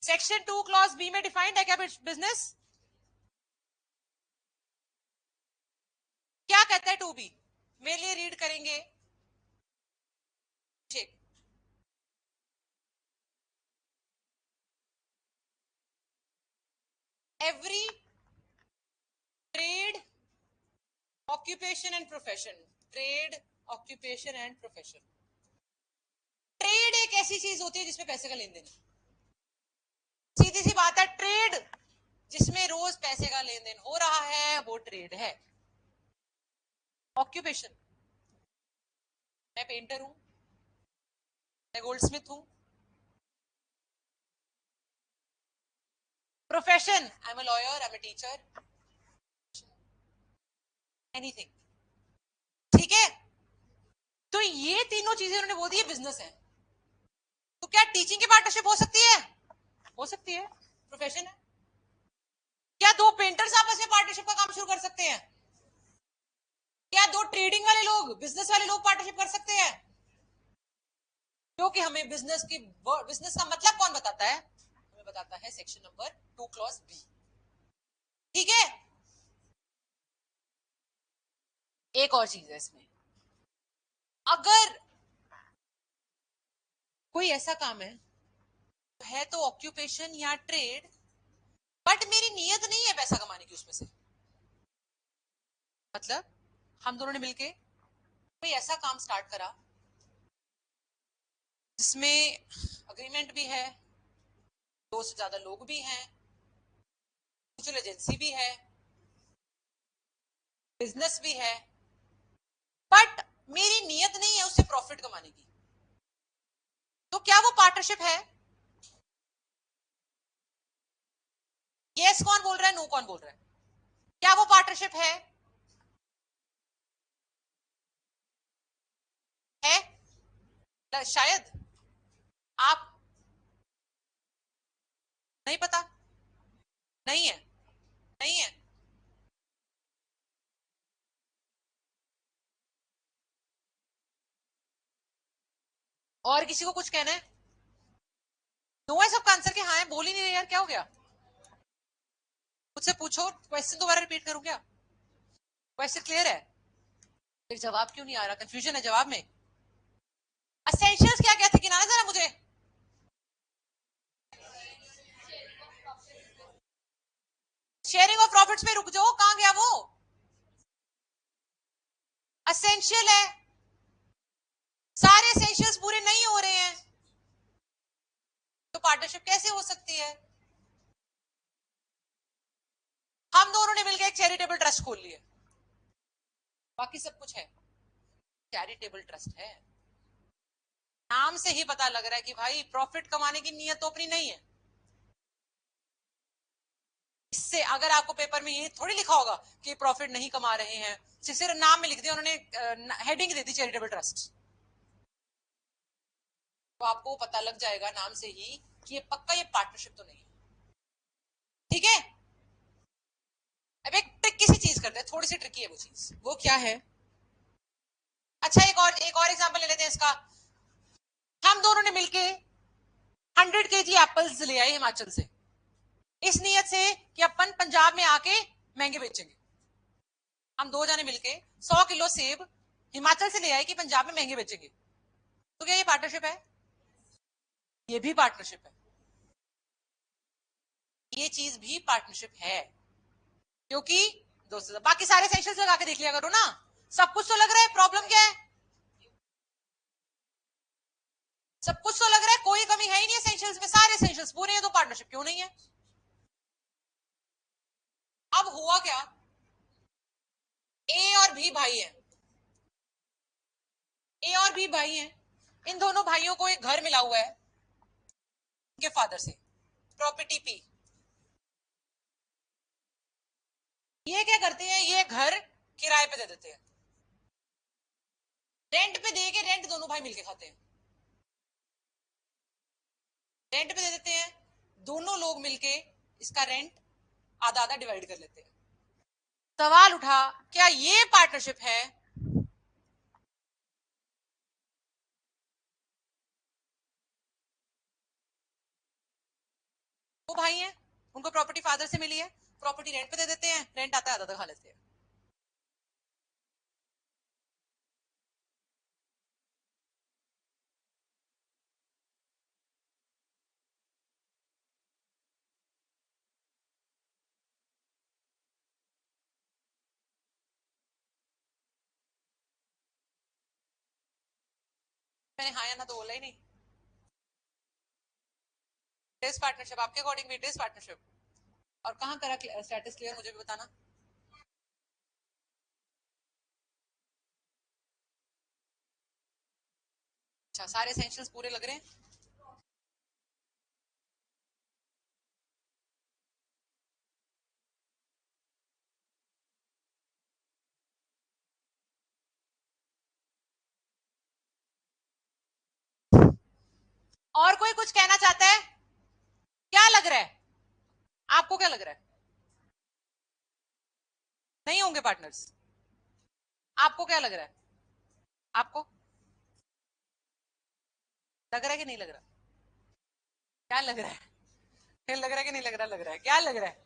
Section 2 clause B में डिफाइंड है क्या बिजनेस? क्या कहता है 2B? मेरे लिए रीड करेंगे. ठीक. Every trade, occupation and profession. Trade, occupation and profession. Trade एक ऐसी चीज होती है जिसमें पैसे का लेन देन. सीधी सी बात है, ट्रेड जिसमें रोज पैसे का लेन देन हो रहा है वो ट्रेड है. ऑक्यूपेशन, मैं पेंटर हूं, मैं गोल्डस्मिथ हूं. Profession, I am a lawyer, I am a teacher, anything. ठीक है, तो ये तीनों चीजें उन्होंने बोल दी बिजनेस है. तो क्या टीचिंग की पार्टनरशिप हो सकती है? हो सकती है, प्रोफेशन है. क्या दो पेंटर्स आपस में पार्टनरशिप का काम शुरू कर सकते हैं? क्या दो ट्रेडिंग वाले लोग, बिजनेस वाले लोग पार्टनरशिप कर सकते हैं? क्योंकि हमें बिजनेस का मतलब कौन बताता है? हमें बताता है सेक्शन नंबर 2 क्लॉज बी. ठीक है, एक और चीज है इसमें. अगर कोई ऐसा काम है तो ऑक्यूपेशन या ट्रेड, बट मेरी नीयत नहीं है पैसा कमाने की उसमें से. मतलब हम दोनों ने मिलके कोई ऐसा काम स्टार्ट करा जिसमें अग्रीमेंट भी है, दो से ज्यादा लोग भी हैं, म्यूचुअल एजेंसी भी है, बिजनेस भी है, बट मेरी नीयत नहीं है उससे प्रॉफिट कमाने की. तो क्या वो पार्टनरशिप है? यस कौन बोल रहा है, नो कौन बोल रहा है? क्या वो पार्टनरशिप है? है शायद. आप नहीं पता? नहीं है? नहीं है? और किसी को कुछ कहना है? नो है सबका आंसर? के हाँ है, बोल ही नहीं रहे यार, क्या हो गया? मुझसे पूछो, क्वेश्चन दोबारा रिपीट करूं क्या? क्वेश्चन क्लियर है? फिर जवाब क्यों नहीं आ रहा? कंफ्यूजन है जवाब में. असेंशियल्स क्या क्या थे, गिनाना जरा मुझे. शेयरिंग ऑफ प्रॉफिट्स में रुक जाओ, कहां गया वो? असेंशियल है. सारे एसेंशियल्स पूरे नहीं हो रहे हैं तो पार्टनरशिप कैसे हो सकती है? हम दोनों ने मिलकर एक चैरिटेबल ट्रस्ट खोल लिया, बाकी सब कुछ है, चैरिटेबल ट्रस्ट है. नाम से ही पता लग रहा है कि भाई प्रॉफिट कमाने की नीयत तो अपनी नहीं है. इससे अगर आपको पेपर में ये थोड़ी लिखा होगा कि प्रॉफिट नहीं कमा रहे हैं, सिर्फ नाम में लिख दिया उन्होंने, हेडिंग दे दी चैरिटेबल ट्रस्ट, तो आपको पता लग जाएगा नाम से ही कि ये पक्का ये पार्टनरशिप तो नहीं है. ठीक है, अब एक ट्रिक किसी चीज करते हैं, थोड़ी सी ट्रिकी है वो चीज. वो क्या है? अच्छा, एक और एग्जांपल ले लेते हैं इसका. हम दोनों ने मिलके 100 kg एप्पल्स ले आए हिमाचल से, इस नियत से कि अपन पंजाब में आके महंगे बेचेंगे. हम दो जने मिलके 100 किलो सेब हिमाचल से ले आए कि पंजाब में महंगे बेचेंगे. तो क्या ये पार्टनरशिप है? ये भी पार्टनरशिप है. ये चीज भी पार्टनरशिप है, क्योंकि दोस्तों बाकी सारे सेंशंस लगा के देख लिया करो ना, सब कुछ तो लग रहा है. प्रॉब्लम क्या है? सब कुछ तो लग रहा है, कोई कमी है ही नहीं एसेंशियल्स में, सारे एसेंशियल्स पूरे हैं, तो पार्टनरशिप क्यों नहीं है? अब हुआ क्या, ए और भी भाई है, ए और बी भाई हैं, इन दोनों भाइयों को एक घर मिला हुआ है उनके फादर से, प्रॉपर्टी पी। ये क्या करते हैं, ये घर किराए पे दे देते हैं, रेंट पे दे के, रेंट दोनों भाई मिलके खाते हैं, रेंट पे दे देते हैं, दोनों लोग मिलके इसका रेंट आधा आधा डिवाइड कर लेते हैं। सवाल उठा, क्या ये पार्टनरशिप है? वो भाई हैं, उनको प्रॉपर्टी फादर से मिली है, प्रॉपर्टी रेंट पे दे देते हैं, रेंट आता है आधा आधा खा लेते हैं। मैंने हाँ या ना तो बोला ही नहीं। इट इज पार्टनरशिप, आपके अकॉर्डिंग भी इट इज पार्टनरशिप। और कहाँ करा स्टेटस क्लियर, मुझे भी बताना। अच्छा, सारे एसेंशियल्स पूरे लग रहे हैं। और कोई कुछ कहना चाहता है? क्या लग रहा है, आपको क्या लग रहा है? नहीं होंगे पार्टनर्स? आपको क्या लग रहा है? आपको लग रहा है कि नहीं लग रहा? क्या लग रहा है? फिर लग रहा है कि नहीं लग रहा, लग रहा है, क्या लग रहा है?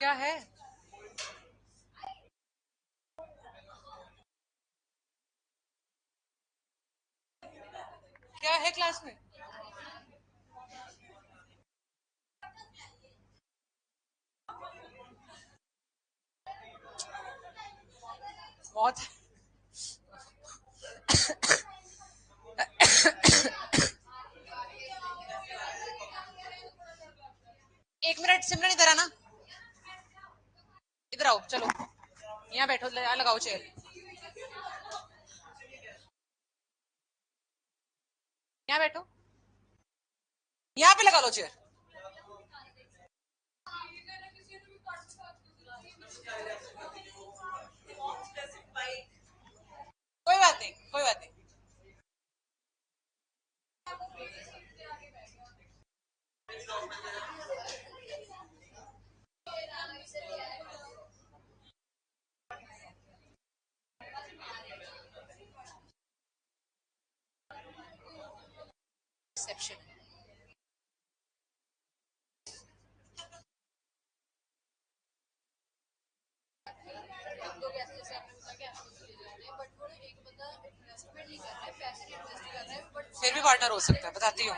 क्या है? क्या है क्लास में? बहुत। 1 मिनट, सिमरन इधर आना, इधर आओ, चलो यहाँ बैठो, लगाओ चेयर, यहाँ बैठो, यहाँ पे लगा लो चेयर। कोई बात नहीं, कोई बात नहीं। एक्सेप्शन। फिर भी पार्टनर हो सकता है, बताती हूँ,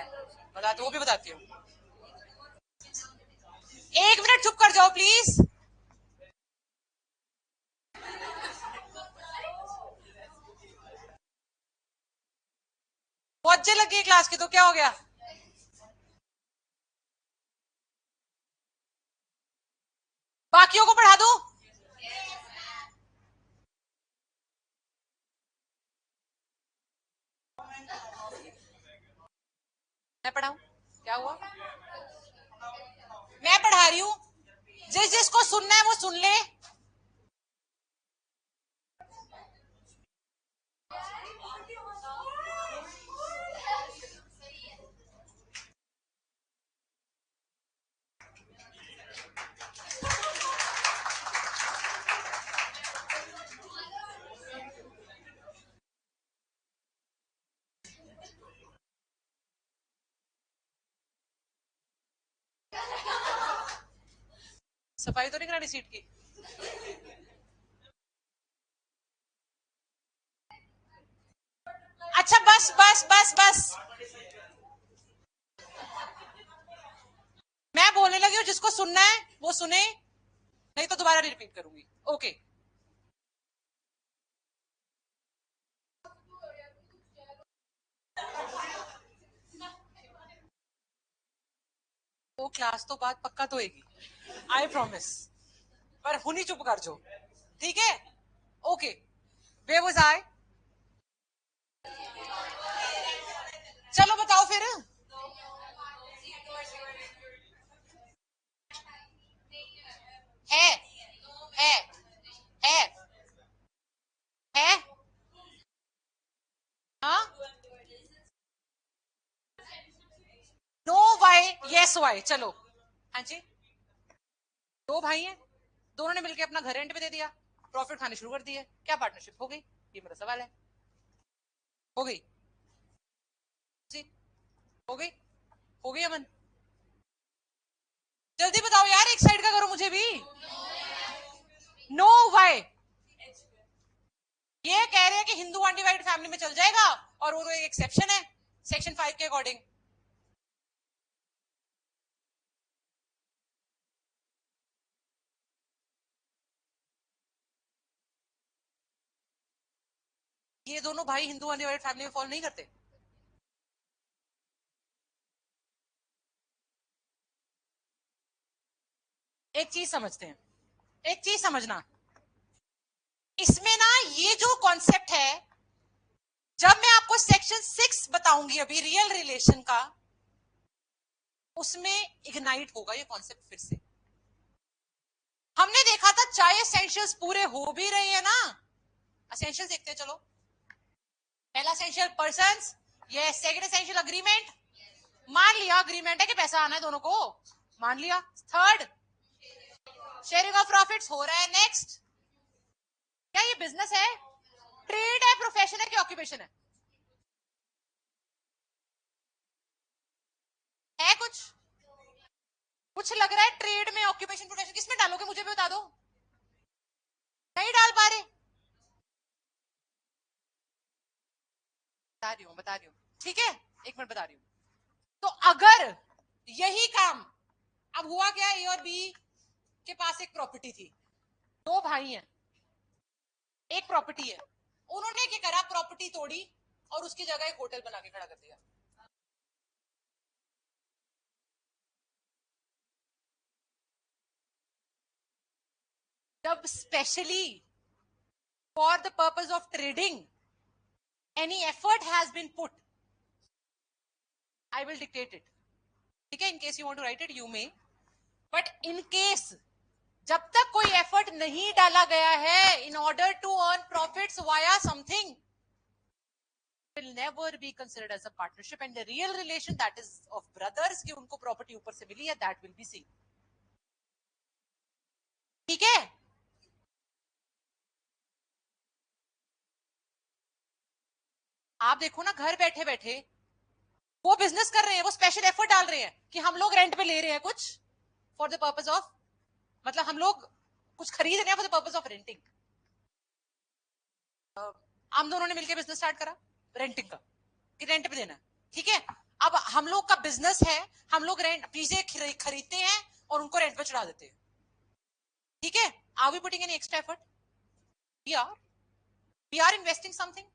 बताती, वो भी बताती हूँ। 1 मिनट चुप कर जाओ प्लीज। पहुंचे लगी क्लास की, तो क्या हो गया? बाकियों को पढ़ा दूं? मैं पढ़ाऊं? क्या हुआ? मैं पढ़ा रही हूँ, जिस जिसको सुनना है वो सुन ले। सफाई तो नहीं करानी सीट की? अच्छा, बस बस बस बस, मैं बोलने लगी हूँ, जिसको सुनना है वो सुने, नहीं तो दोबारा रिपीट करूंगी। ओके। वो क्लास तो बात पक्का तो होगी, आई प्रॉमिस। पर हुनी चुप कर जो, ठीक है? ओके। Way was I. चलो बताओ फिर। है है है है। हाँ। नो वाई यस वाई, चलो। हाँ जी। दो भाई हैं, दोनों ने मिलकर अपना घर रेंट पे दे दिया, प्रॉफिट खाने शुरू कर दिए, क्या पार्टनरशिप हो गई? ये मेरा सवाल है। हो गई जी? हो गई? हो गई अमन? जल्दी बताओ यार, एक साइड का करो मुझे भी। Know why. ये कह रहे हैं कि हिंदू अनडिवाइडेड फैमिली में चल जाएगा, और वो तो एक एक्सेप्शन है सेक्शन 5 के अकॉर्डिंग। ये दोनों भाई हिंदू अनडिवाइडेड फैमिली में फॉलो नहीं करते। एक चीज समझते हैं, एक चीज समझना, इसमें ना ये जो कॉन्सेप्ट है, जब मैं आपको सेक्शन 6 बताऊंगी अभी रियल रिलेशन का, उसमें इग्नाइट होगा ये कॉन्सेप्ट फिर से। हमने देखा था चाहे एसेंशियल्स पूरे हो भी रहे हैं ना, एसेंशियल्स देखते हैं चलो। पहला एसेंशियल पर्संस, ये सेकंड एसेंशियल अग्रीमेंट, मान लिया अग्रीमेंट है कि पैसा आना है दोनों को, मान लिया। थर्ड, शेयरिंग ऑफ प्रॉफिट्स हो रहा है। नेक्स्ट, क्या ये बिजनेस है, ट्रेड है, प्रोफेशन है कि ऑक्यूपेशन है कुछ? कुछ लग रहा है ट्रेड में, ऑक्यूपेशन, प्रोफेशन, किसमें डालोगे मुझे भी बता दो। नहीं डाल पा रहे? बता रही हूँ, बता रही हूँ, ठीक है, एक मिनट बता रही हूँ। तो अगर यही काम, अब हुआ क्या, ए और बी के पास एक प्रॉपर्टी थी, दो भाई हैं, एक प्रॉपर्टी है, उन्होंने क्या करा, प्रॉपर्टी तोड़ी और उसकी जगह एक होटल बना के खड़ा कर दिया। जब specially for the purpose of trading any effort has been put, I will dictate it, ठीक है? In case you want to write it you may, but in case जब तक कोई एफर्ट नहीं डाला गया है in order to earn profits via something, will never be considered as a partnership, and the real relation that is of brothers कि उनको property ऊपर से मिली है, that will be seen। ठीक है? आप देखो ना, घर बैठे बैठे वो बिजनेस कर रहे हैं, वो स्पेशल एफर्ट डाल रहे हैं कि हम लोग रेंट पे ले रहे हैं कुछ फॉर द पर्पज ऑफ, मतलब हम लोग कुछ खरीद रहे हैं for the purpose of renting. हम दोनों ने मिलकर बिजनेस स्टार्ट करा रेंटिंग का, कि रेंट पे देना है, ठीक है? अब हम लोग का बिजनेस है, हम लोग रेंट चीजें खरीदते हैं और उनको रेंट पे चढ़ा देते हैं, ठीक है? Are we putting any extra effort? We are, we are investing something.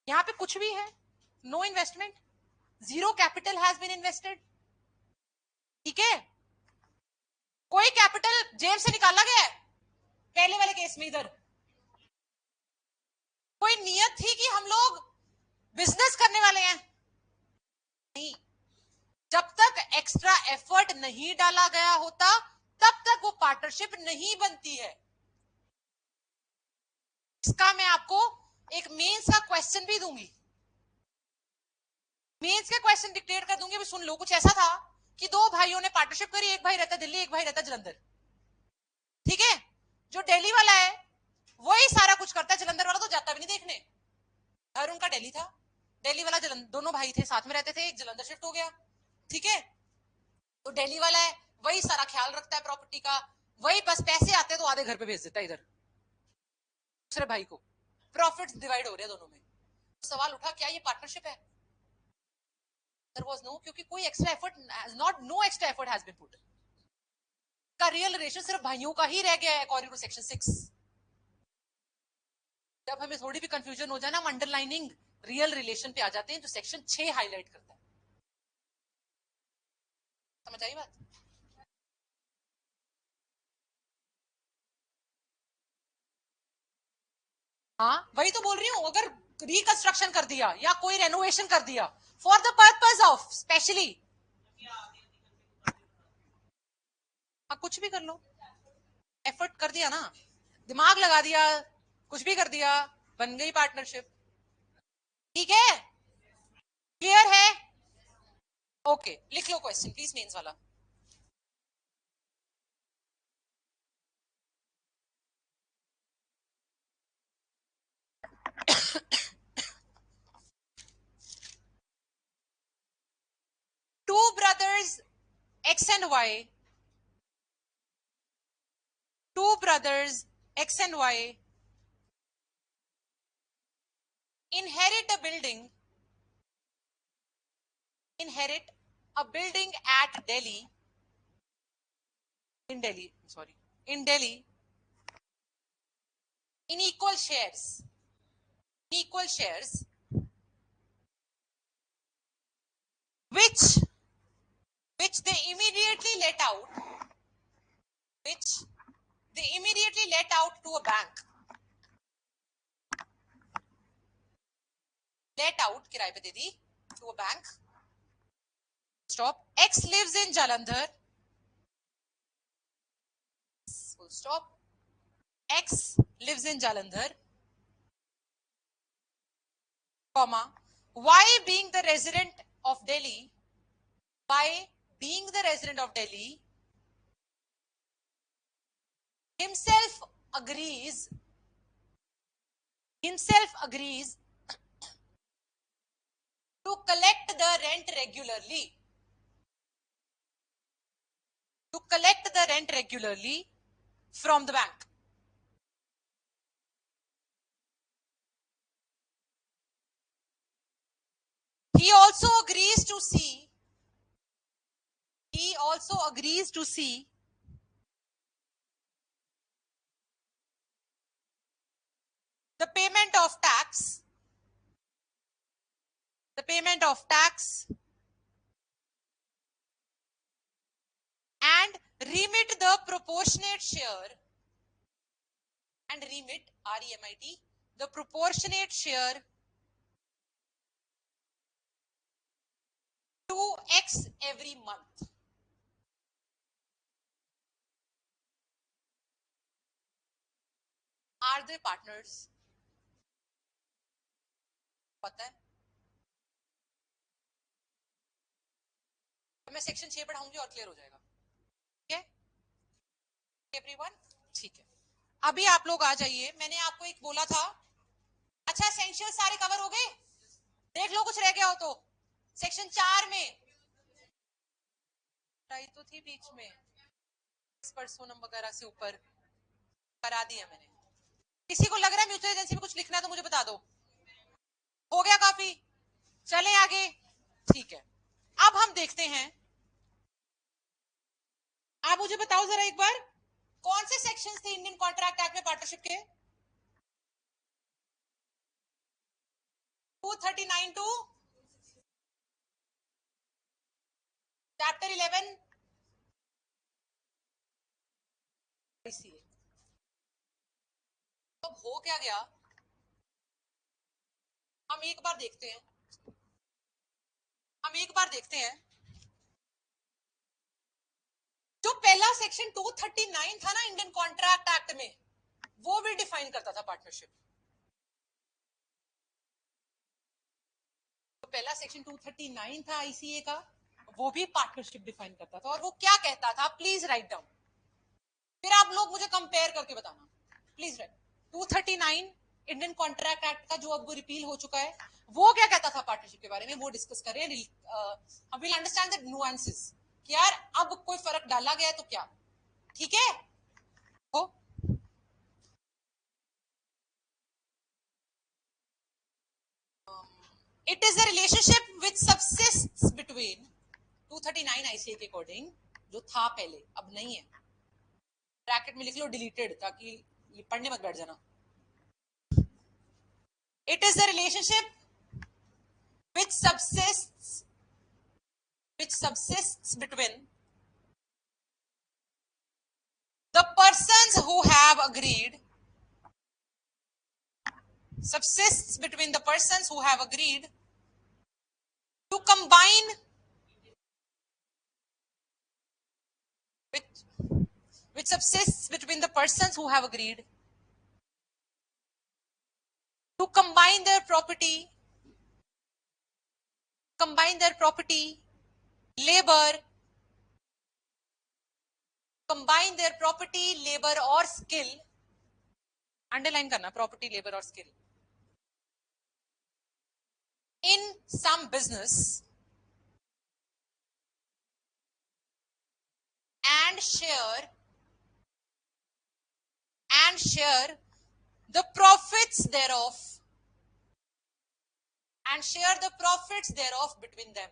यहाँ पे कुछ भी है, no investment, zero capital has been invested, ठीक है? कोई कैपिटल जेब से निकाला गया है पहले वाले केस में? इधर कोई नियत थी कि हम लोग बिजनेस करने वाले हैं? नहीं। जब तक एक्स्ट्रा एफर्ट नहीं डाला गया होता, तब तक वो पार्टनरशिप नहीं बनती है। इसका मैं आपको एक मेंस का क्वेश्चन भी दूंगी, मेंस के क्वेश्चन डिक्लेयर कर दूंगी, भी सुन लो। कुछ ऐसा था कि दो भाइयों ने पार्टनरशिप करी, एक भाई रहता दिल्ली, एक भाई रहता जलंधर, ठीक है? जो दिल्ली वाला है वही सारा कुछ करता है, जलंधर वाला तो जाता भी नहीं देखने। घर उनका दिल्ली था, दिल्ली वाला जलंधर, दोनों भाई थे साथ में रहते थे, एक जलंधर शिफ्ट हो गया, ठीक है? तो दिल्ली वाला है, वही सारा ख्याल रखता है प्रॉपर्टी का, वही बस पैसे आते तो आधे घर पे भेज देता है इधर दूसरे भाई को, प्रॉफिट डिवाइड हो रहे हैं दोनों में। सवाल उठा, क्या ये पार्टनरशिप है? There was no, क्योंकि कोई extra effort, no extra effort has been put. का रियल रिलेशन सिर्फ भाइयों का ही रह गया है अकॉर्डिंग टू सेक्शन 6। जब हमें थोड़ी भी कंफ्यूजन हो जाए ना, हम अंडरलाइनिंग रियल रिलेशन पे आ जाते हैं, जो सेक्शन 6 हाईलाइट करता है। समझ आई बात? हाँ, वही तो बोल रही हूँ। अगर रिकंस्ट्रक्शन कर दिया या कोई रेनोवेशन कर दिया for the purpose of specially, हाँ कुछ भी कर लो, एफर्ट कर दिया ना, दिमाग लगा दिया, कुछ भी कर दिया, बन गई पार्टनरशिप। ठीक है, क्लियर है? ओके, लिख लो क्वेश्चन प्लीज, मेंस वाला। Two brothers X and Y, two brothers X and Y inherit a building, inherit a building at Delhi, in Delhi, sorry, in Delhi, in equal shares, equal shares, which they immediately let out, which they immediately let out to a bank, let out किराए पे दे दी to a bank, stop, X lives in Jalandhar, full stop, X lives in Jalandhar, comma, Y being the resident of Delhi, Y being the resident of Delhi, himself agrees to collect the rent regularly, from the bank. He also agrees to see the payment of tax, and remit the proportionate share, the proportionate share to X every month. Are they partners? पता है? मैं section 6 पढ़ाऊंगी और clear हो जाएगा। ठीक है everyone? ठीक है, अभी आप लोग आ जाइए। मैंने आपको एक बोला था, अच्छा एसेंशियल सारे कवर हो गए? देख लो कुछ रह गया हो तो। सेक्शन 4 में तो थी बीच में, पर्सोनम वगैरह से ऊपर करा दिया मैंने। किसी को लग रहा है म्यूचुअल एजेंसी में कुछ लिखना है तो मुझे बता दो। हो गया काफी? चले आगे? ठीक है, अब हम देखते हैं। आप मुझे बताओ जरा एक बार, कौन से सेक्शंस थे इंडियन कॉन्ट्रैक्ट एक्ट में पार्टनरशिप के? 239 टू चैप्टर 11 ICA। तो हो क्या गया, हम एक बार देखते हैं, जो पहला सेक्शन 239 था ना इंडियन कॉन्ट्रैक्ट एक्ट में, वो भी डिफाइन करता था पार्टनरशिप। तो पहला सेक्शन 239 था आईसीए का, वो भी पार्टनरशिप डिफाइन करता था। और वो क्या कहता था, प्लीज राइट डाउन, फिर आप लोग मुझे कंपेयर करके बताना। Please right, 239 Indian contract act का जो अब रिपील हो चुका है, वो क्या कहता था पार्टनरशिप के बारे में, वो डिस्कस करें। हम विल अंडरस्टैंड द नुआंसेस कि यार अब कोई फर्क डाला गया है तो क्या। ठीक है? हो It is a relationship which subsists between 239 ICA के अकॉर्डिंग, जो था पहले अब नहीं है, ब्रैकेट में लिख लो डिलीटेड ताकि ये पढ़ने मत बैठ जाना. It is the relationship which subsists between the persons who have agreed to combine which subsists between the persons who have agreed to combine their property, labor, or skill. Underline करना, property, labour और skill, in some business and share the profits thereof between them.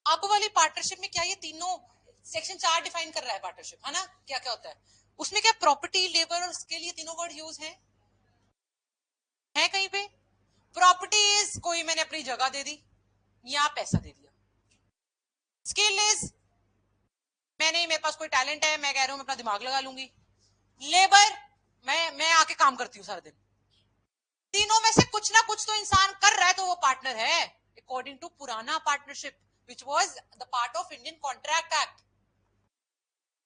अब वाली partnership में क्या ये तीनों section 4 define कर रहा है पार्टनरशिप, है ना? क्या क्या होता है उसमें? क्या प्रॉपर्टी, लेबर और स्किल ये तीनों वर्ड यूज हैं? है कहीं पे? प्रॉपर्टी इज कोई मैंने अपनी जगह दे दी या पैसा दे दिया. स्किल इज मेरे पास कोई टैलेंट है, मैं कह रहा हूं मैं अपना दिमाग लगा लूंगी. लेबर, मैं आके काम करती हूँ सारा दिन. तीनों में से कुछ ना कुछ तो इंसान कर रहा है, तो वो पार्टनर है अकॉर्डिंग टू पुराना partnership which was the part of Indian Contract Act.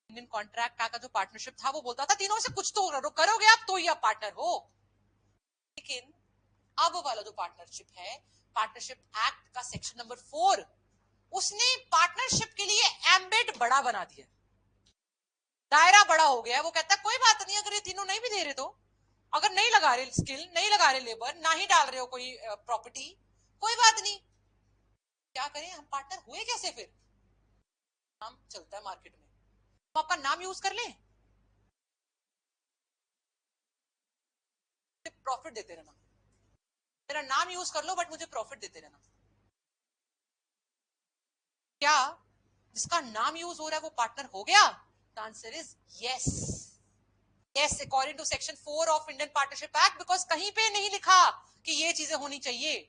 Indian contract act का जो पार्टनरशिप था वो बोलता था तीनों में से कुछ तो करोगे आप तो ही आप पार्टनर हो. लेकिन अब वाला जो पार्टनरशिप है, पार्टनरशिप एक्ट का सेक्शन नंबर 4, उसने पार्टनरशिप के लिए एम्बिट बड़ा बना दिया, दायरा बड़ा हो गया. वो कहता है कोई बात नहीं, अगर ये तीनों नहीं भी दे रहे, तो अगर नहीं लगा रहे स्किल, नहीं लगा रहे लेबर, ना ही डाल रहे हो कोई प्रॉपर्टी, कोई बात नहीं. क्या करें हम? पार्टनर हुए कैसे फिर? नाम चलता है मार्केट में, तो आपका नाम यूज कर लें, प्रॉफिट देते रहना. मेरा नाम यूज कर लो बट मुझे प्रॉफिट देते रहना. क्या जिसका नाम यूज हो रहा है वो पार्टनर हो गया? The answer is yes. Yes, according to section 4 of Indian partnership act, because कहीं पे नहीं लिखा कि ये चीजें होनी चाहिए.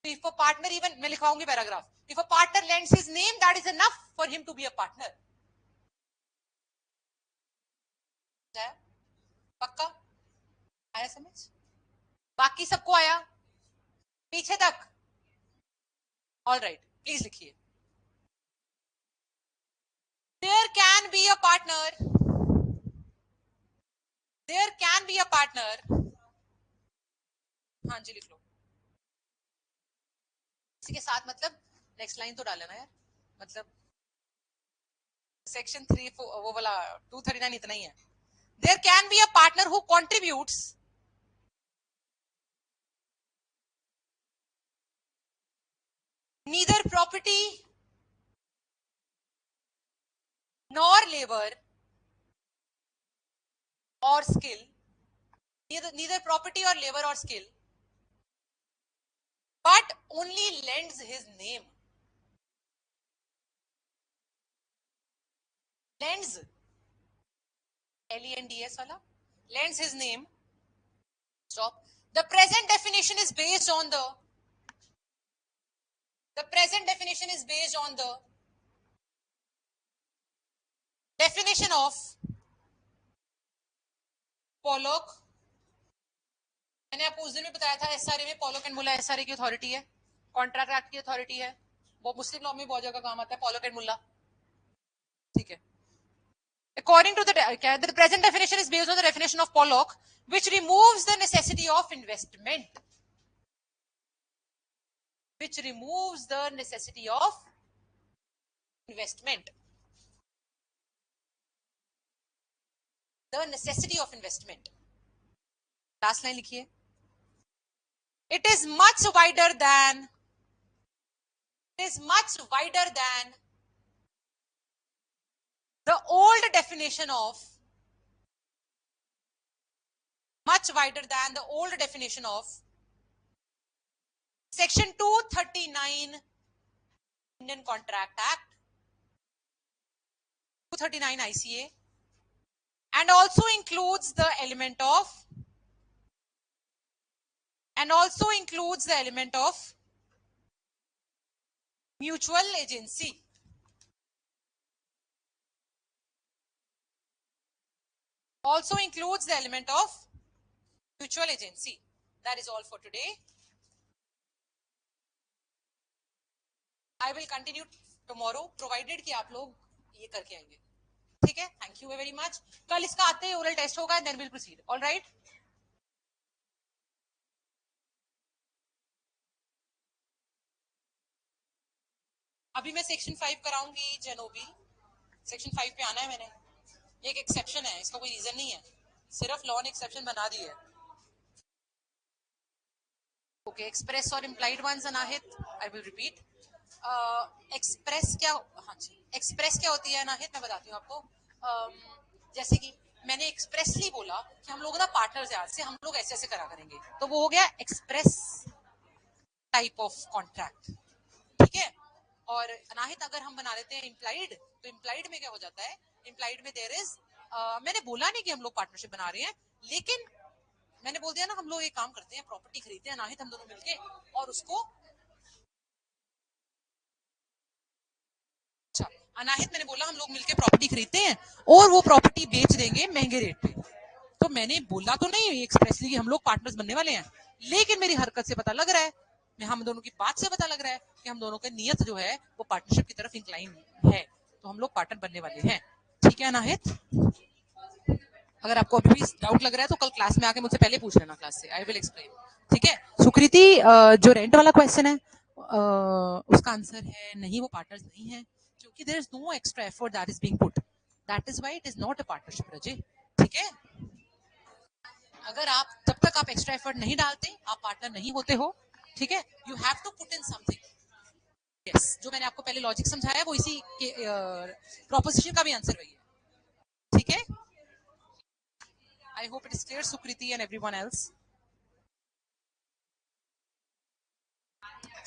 If a partner, even मैं लिखवाऊंगी paragraph, if a partner lends his name, that is enough for him to be a partner. पक्का आया समझ? बाकी सबको आया पीछे तक? ऑल राइट, प्लीज लिखिए. There can be a partner. There can be a partner. हाँ जी लिख लो. इसी के साथ मतलब नेक्स्ट लाइन तो डालना यार, मतलब सेक्शन 3 वो वाला 239 इतना ही है. There can be a partner who contributes neither property nor labor or skill, neither property or labor or skill, but only lends his name. Lends, LENDS वाला, lends his name. Stop. The present definition is based on the definition of Pollock. मैंने आपको उस दिन भी बताया था, SRA में पॉलोक and Mulla SRA की अथॉरिटी है, कॉन्ट्रैक्ट एक्ट की अथॉरिटी है, वो मुस्लिम लॉ में बहुत जगह काम आता है पॉलोक एंड मुल्ला. ठीक है. According to the present definition is based on the definition of Pollock, which removes the necessity of investment. The necessity of investment. Last line लिखिए. It is much wider than is much wider than the old definition of section 239 Indian Contract Act, 239 ICA, and also includes the element of mutual agency. Also includes the element of mutual agency. That is all for today. I will continue tomorrow provided कि आप लोग ये करके आएंगे. ठीक है? Thank you very much. कल इसका आते ही oral test होगा and then we'll proceed. All right? अभी मैं सेक्शन 5 कराऊंगी जेनोबी. सेक्शन 5 पे आना है मैंने. एक एक्सेप्शन है, इसका कोई रीजन नहीं है, सिर्फ लॉ ने एक्सेप्शन बना दी है. ओके, एक्सप्रेस और इम्प्लाइड वंस अनाहित, आई विल रिपीट. एक्सप्रेस क्या, हाँ जी, एक्सप्रेस क्या होती है अनाहित, मैं बताती हूँ आपको. जैसे कि मैंने एक्सप्रेसली बोला कि हम लोग ना पार्टनर्स हैं, आज से हम लोग ऐसे ऐसे करा करेंगे, तो वो हो गया एक्सप्रेस टाइप ऑफ कॉन्ट्रैक्ट. ठीक है. और अनाहित अगर हम बना लेते हैं इम्प्लाइड, तो इम्प्लाइड में क्या हो जाता है, इम्प्लाइड में देयर इज, मैंने बोला नहीं कि हम लोग पार्टनरशिप बना रहे हैं, लेकिन मैंने बोल दिया ना हम लोग एक काम करते हैं, प्रॉपर्टी खरीदते हैं अनाहित हम दोनों मिलके, और उसको, अच्छा अनाहित मैंने बोला हम लोग मिलके प्रॉपर्टी खरीदते हैं और वो प्रॉपर्टी बेच देंगे महंगे रेट पे. तो मैंने बोला तो नहीं एक्सप्रेसली कि हम लोग पार्टनर्स बनने वाले हैं, लेकिन मेरी हरकत से पता लग रहा है, हम दोनों की बात से पता लग रहा है कि हम दोनों की नीयत जो है वो पार्टनरशिप की तरफ इंक्लाइन है, तो हम लोग पार्टनर बनने वाले हैं. ठीक है अनाहित, अगर आपको अभी भी डाउट लग रहा है तो कल क्लास में आके मुझसे पहले पूछ लेना क्लास से, आई विल एक्सप्लेन. ठीक है. सुकृति, जो रेंट वाला क्वेश्चन है उसका आंसर है नहीं, वो पार्टनर्स नहीं है, क्योंकि there is no extra effort that is being put, that is why it is not a partnership रजे. ठीक है. अगर आप, जब तक आप एक्स्ट्रा एफर्ट नहीं डालते आप पार्टनर नहीं होते हो. ठीक है. You have to put in something. Yes, जो मैंने आपको पहले लॉजिक समझाया वो इसी के प्रोपोजिशन का भी आंसर वही है. ठीक है. I hope it is clear Sukriti and everyone else.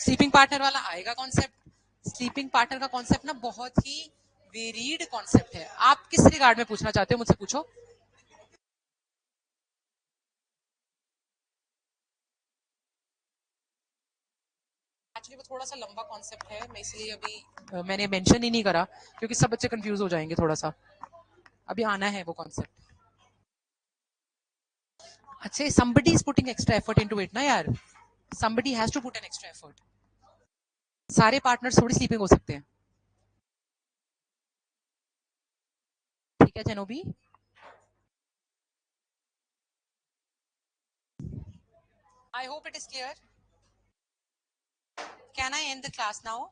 Sleeping partner वाला आएगा कॉन्सेप्ट. स्लीपिंग पार्टनर का कॉन्सेप्ट ना बहुत ही वेरीड कॉन्सेप्ट है. आप किस रिगार्ड में पूछना चाहते हो मुझसे पूछो. एक्चुअली वो थोड़ा सा लंबा कॉन्सेप्ट है, मैं इसलिए अभी मैंने मेंशन ही नहीं करा, क्योंकि सब बच्चे कंफ्यूज हो जाएंगे थोड़ा सा. अभी आना है वो कॉन्सेप्ट. अच्छा, somebody is putting extra effort into it ना यार. somebody has to put an extra effort. सारे पार्टनर्स थोड़ी स्लीपिंग हो सकते हैं. ठीक है जनोबी. I hope it is clear. Can I end the class now?